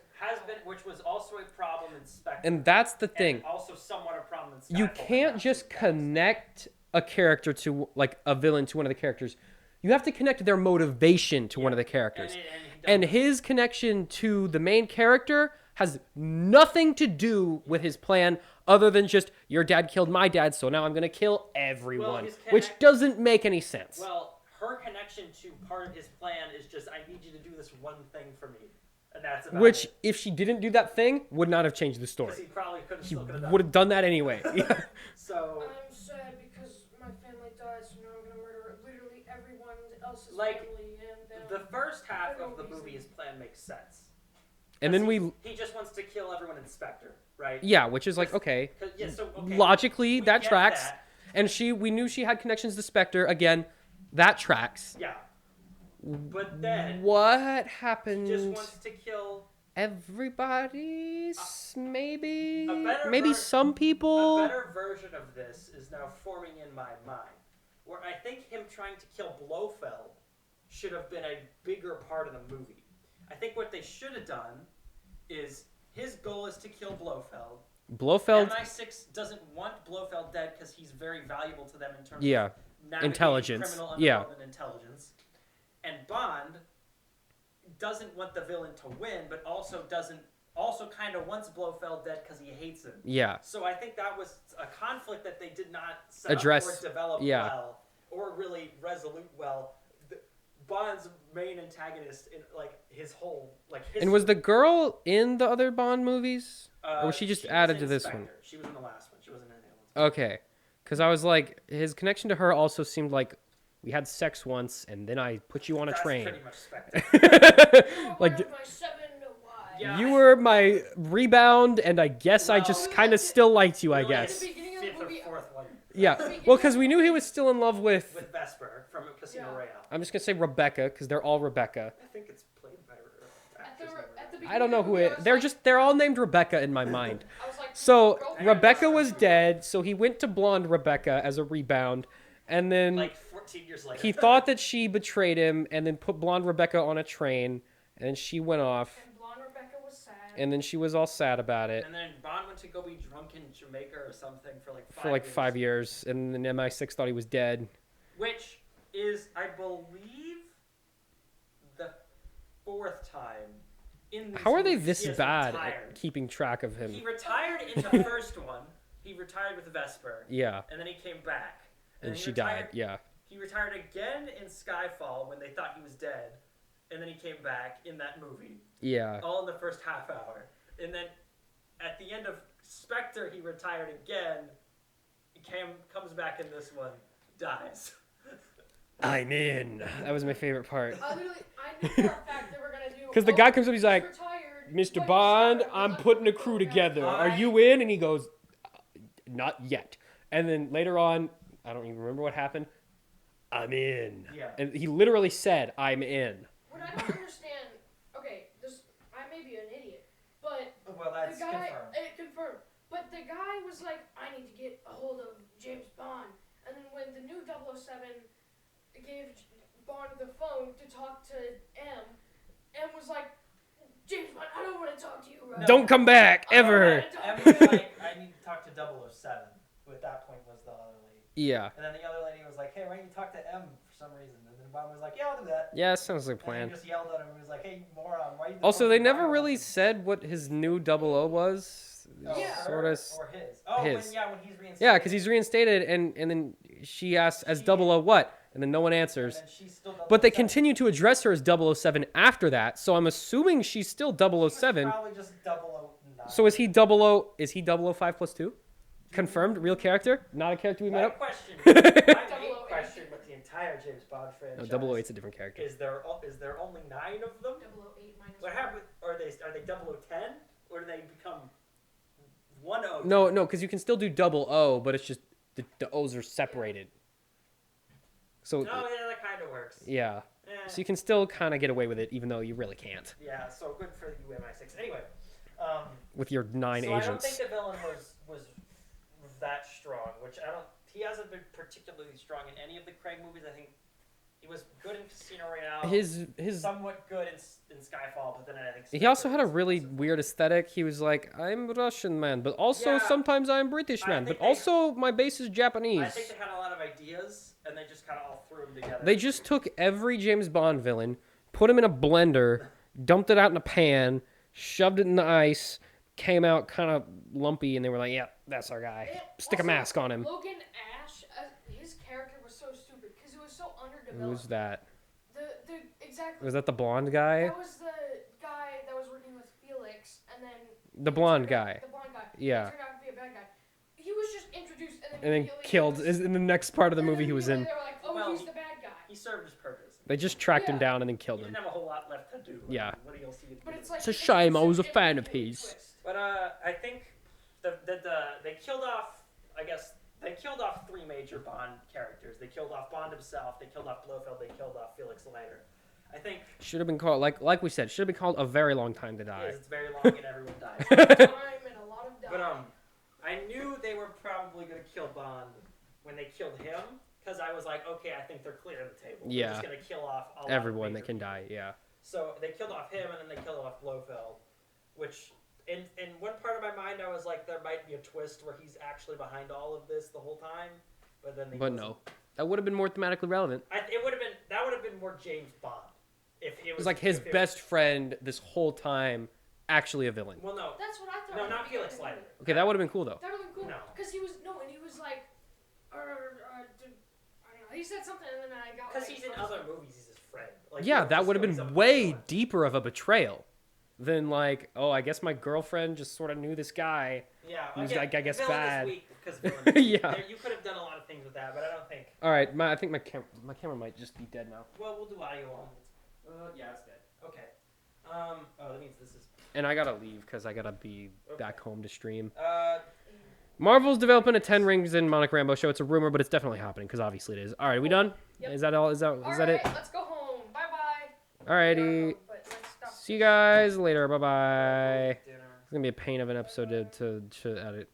which was also a problem in Spectre. And that's the thing. And also somewhat a problem in Skyfall. You can't just connect a character to, like, a villain to one of the characters. You have to connect their motivation to one of the characters. And his connection to the main character has nothing to do with his plan other than just, your dad killed my dad, so now I'm going to kill everyone. Which doesn't make any sense. Well, her connection to part of his plan is just, I need you to do this one thing for me. And that's about Which, it. if she didn't do that thing, would not have changed the story. Because he probably could have He still could have done would it. have done that anyway. Yeah. So, I'm sad because my family died, so now I'm gonna murder literally everyone else's Like, family. And the first half no of the reason. movie, his plan makes sense. And then we... He just wants to kill everyone in Spectre, right? Yeah, which is like, okay. Yeah, so, okay, Logically, we that get tracks. that. And we knew she had connections to Spectre. Again, that tracks. Yeah. But then, What he happened? just wants to kill Everybody? Maybe? a better Maybe ver- some people? A better version of this is now forming in my mind, where I think him trying to kill Blofeld should have been a bigger part of the movie. I think what they should have done is his goal is to kill Blofeld. Blofeld? MI6 doesn't want Blofeld dead because he's very valuable to them in terms Yeah. of navigating Intelligence. criminal Yeah. underworld and intelligence. And Bond doesn't want the villain to win, but also kind of wants Blofeld dead because he hates him. Yeah. So I think that was a conflict that they did not set Address. up or develop Yeah. well, or really resolute well. Bond's main antagonist in like his whole like history. And was the girl in the other Bond movies? Or was she just added to this one? Spectre. She was in the last one. She wasn't in the other one. Okay. Because I was like, his connection to her also seemed like we had sex once and then I put you on a That's train. pretty much Spectre. Like, my 7 to Y. Yeah. you were my rebound, and I guess I just Well, kind of still liked you, I Really, guess. At the beginning of the Fifth or movie, fourth one Yeah. Well, because we knew he was still in love with... with Vesper from Casino Yeah. Royale. I'm just going to say Rebecca, because they're all Rebecca. I think it's played by at the, actress named at the Rebecca. I don't know who it... They're all named Rebecca in my mind. I was like, So, girlfriend. Rebecca was dead, so he went to blonde Rebecca as a rebound, and then Like 14 years later. he thought that she betrayed him, and then put blonde Rebecca on a train, and then she went off, And blonde Rebecca was sad. and then she was all sad about it And then Bond went to go be drunk in Jamaica or something for like 5 for like years. 5 years, and then MI6 thought he was dead. Which is, I believe, the 4th time in these How are they movies this he has bad retired. at keeping track of him? He retired in the first one. He retired with Vesper. Yeah, And then he came back. and then he she retired- died. Yeah. He retired again in Skyfall when they thought he was dead. And then he came back in that movie. Yeah. All in the first half hour. And then at the end of Spectre, he retired again. Comes back in this one. Dies. I'm in. That was my favorite part. I knew for a fact they were gonna do. Because the guy comes up, he's like, retired, Mr. but Bond, he's I'm like, putting a crew okay. together. Are you in? And he goes, not yet. And then later on, I don't even remember what happened. I'm in. Yeah. And he literally said, I'm in. What I don't understand. Okay, I may be an idiot, but Well, that's the guy confirmed. it confirmed. But the guy was like, I need to get a hold of James Bond. And then when the new 007 gave Bond the phone to talk to M was like, James Bond, I don't want to talk to you. Right? Don't come back, I don't ever. wanna talk M to was you." like, I need to talk to 007. Who at that point was the Yeah. And then the other lady was like, hey, why don't you talk to M for some reason? And then Bond was like, yeah, I'll do that. Yeah, sounds like a And plan. he just yelled at him and was like, hey, moron, why you Also, they never moron? really said what his new 00 was. Oh, Yeah. Sort of. or his. Oh, his. when he's reinstated. Yeah, because he's reinstated, and then she asks as 00 what, and then no one answers. And then she's still But they 007. continue to address her as 007 after that, so I'm assuming she's still He was 007. probably just 009. So is he 00? Is he 005 plus 2? Confirmed? Real character? Not a character we made My up? question, my main 008. question with the entire James Bond No, franchise 008's a different character. is there only 9 of them? 008 minus What 1. happened? Are they 0010 or do they become 10? No, because you can still do 00, but it's just the O's are separated. So, Oh, yeah, that kind of works. yeah. Eh, So you can still kind of get away with it, even though you really can't. yeah, so good for you, MI6. Anyway, With your 9 so I don't agents. think the villain was that strong, which I don't. He hasn't been particularly strong in any of the Craig movies. I think he was good in Casino Royale. His somewhat good in Skyfall, but then I think He also had a really weird aesthetic. He was like, I'm Russian man, but also Yeah. sometimes I'm British I man, think but they- also my base is Japanese. I think they had a lot of ideas, and they just kind of all threw them together. They just took every James Bond villain, put him in a blender, dumped it out in a pan, shoved it in the ice, came out kind of lumpy, and they were like, yeah, that's our guy. And Stick a also, mask on him. Logan Ash, his character was so stupid because it was so underdeveloped. Who's that? Exactly. Was that the blonde guy? That was the guy that was working with Felix, and then The blonde guy. The blonde guy. Yeah. He turned out to be a bad guy. He was just introduced and then And then immediately killed he was- in the next part of the and then movie he was in. immediately They were like, oh, Well, he's the bad guy. He served his purpose. They just tracked him Yeah. down and then He killed him. didn't have a whole lot left to do. Yeah. What else he could But do? it's like It's a shame, I was a it's fan of really his. twist. But I think they killed off. I guess they killed off 3 major Bond characters. They killed off Bond himself. They killed off Blofeld. They killed off Felix Leiter. I think Should have been called, like we said, should have been called A Very Long Time to Die. it's very long and everyone dies. Time and a lot of But dying. I knew they were probably gonna kill Bond when they killed him, because I was like, okay, I think they're clear the table. They're Yeah. just gonna kill off a lot of Everyone major that can people. die, yeah. So they killed off him, and then they killed off Blofeld, which in one part of my mind I was like, there might be a twist where he's actually behind all of this the whole time, but then But no. That would have been more thematically relevant. that would have been more James Bond if it It was like his if it best friend this whole time, actually a villain. Well, no, That's what I thought. no, at not the Felix beginning. Leiter. Okay, that would have been cool though. That would have been cool. No. Because he was and he was like, I don't know. He said something, and then I got. Because like, he's in frozen. other movies, he's his friend. Like, Yeah, you know, that just would have he's a been way villain. deeper of a betrayal than like, oh, I guess my girlfriend just sort of knew this guy. Yeah, Who's, again, like, I guess villain bad. Is weak because villain is weak. Yeah. You could have done a lot of things with that, but I don't think. All right, I think my camera might just be dead now. Well, we'll do audio on. Yeah, it's dead. Okay. Oh, that means this is. And I gotta leave because I gotta be back home to stream. Uh, Marvel's developing a 10 Rings in Monica Rambeau show. It's a rumor, but it's definitely happening because obviously it is. All right, are we done? Yep. Is that all? Is that All that it? right, let's go home. Bye bye. Alrighty. See you guys later. Bye bye. dinner. It's gonna be a pain of an episode to edit.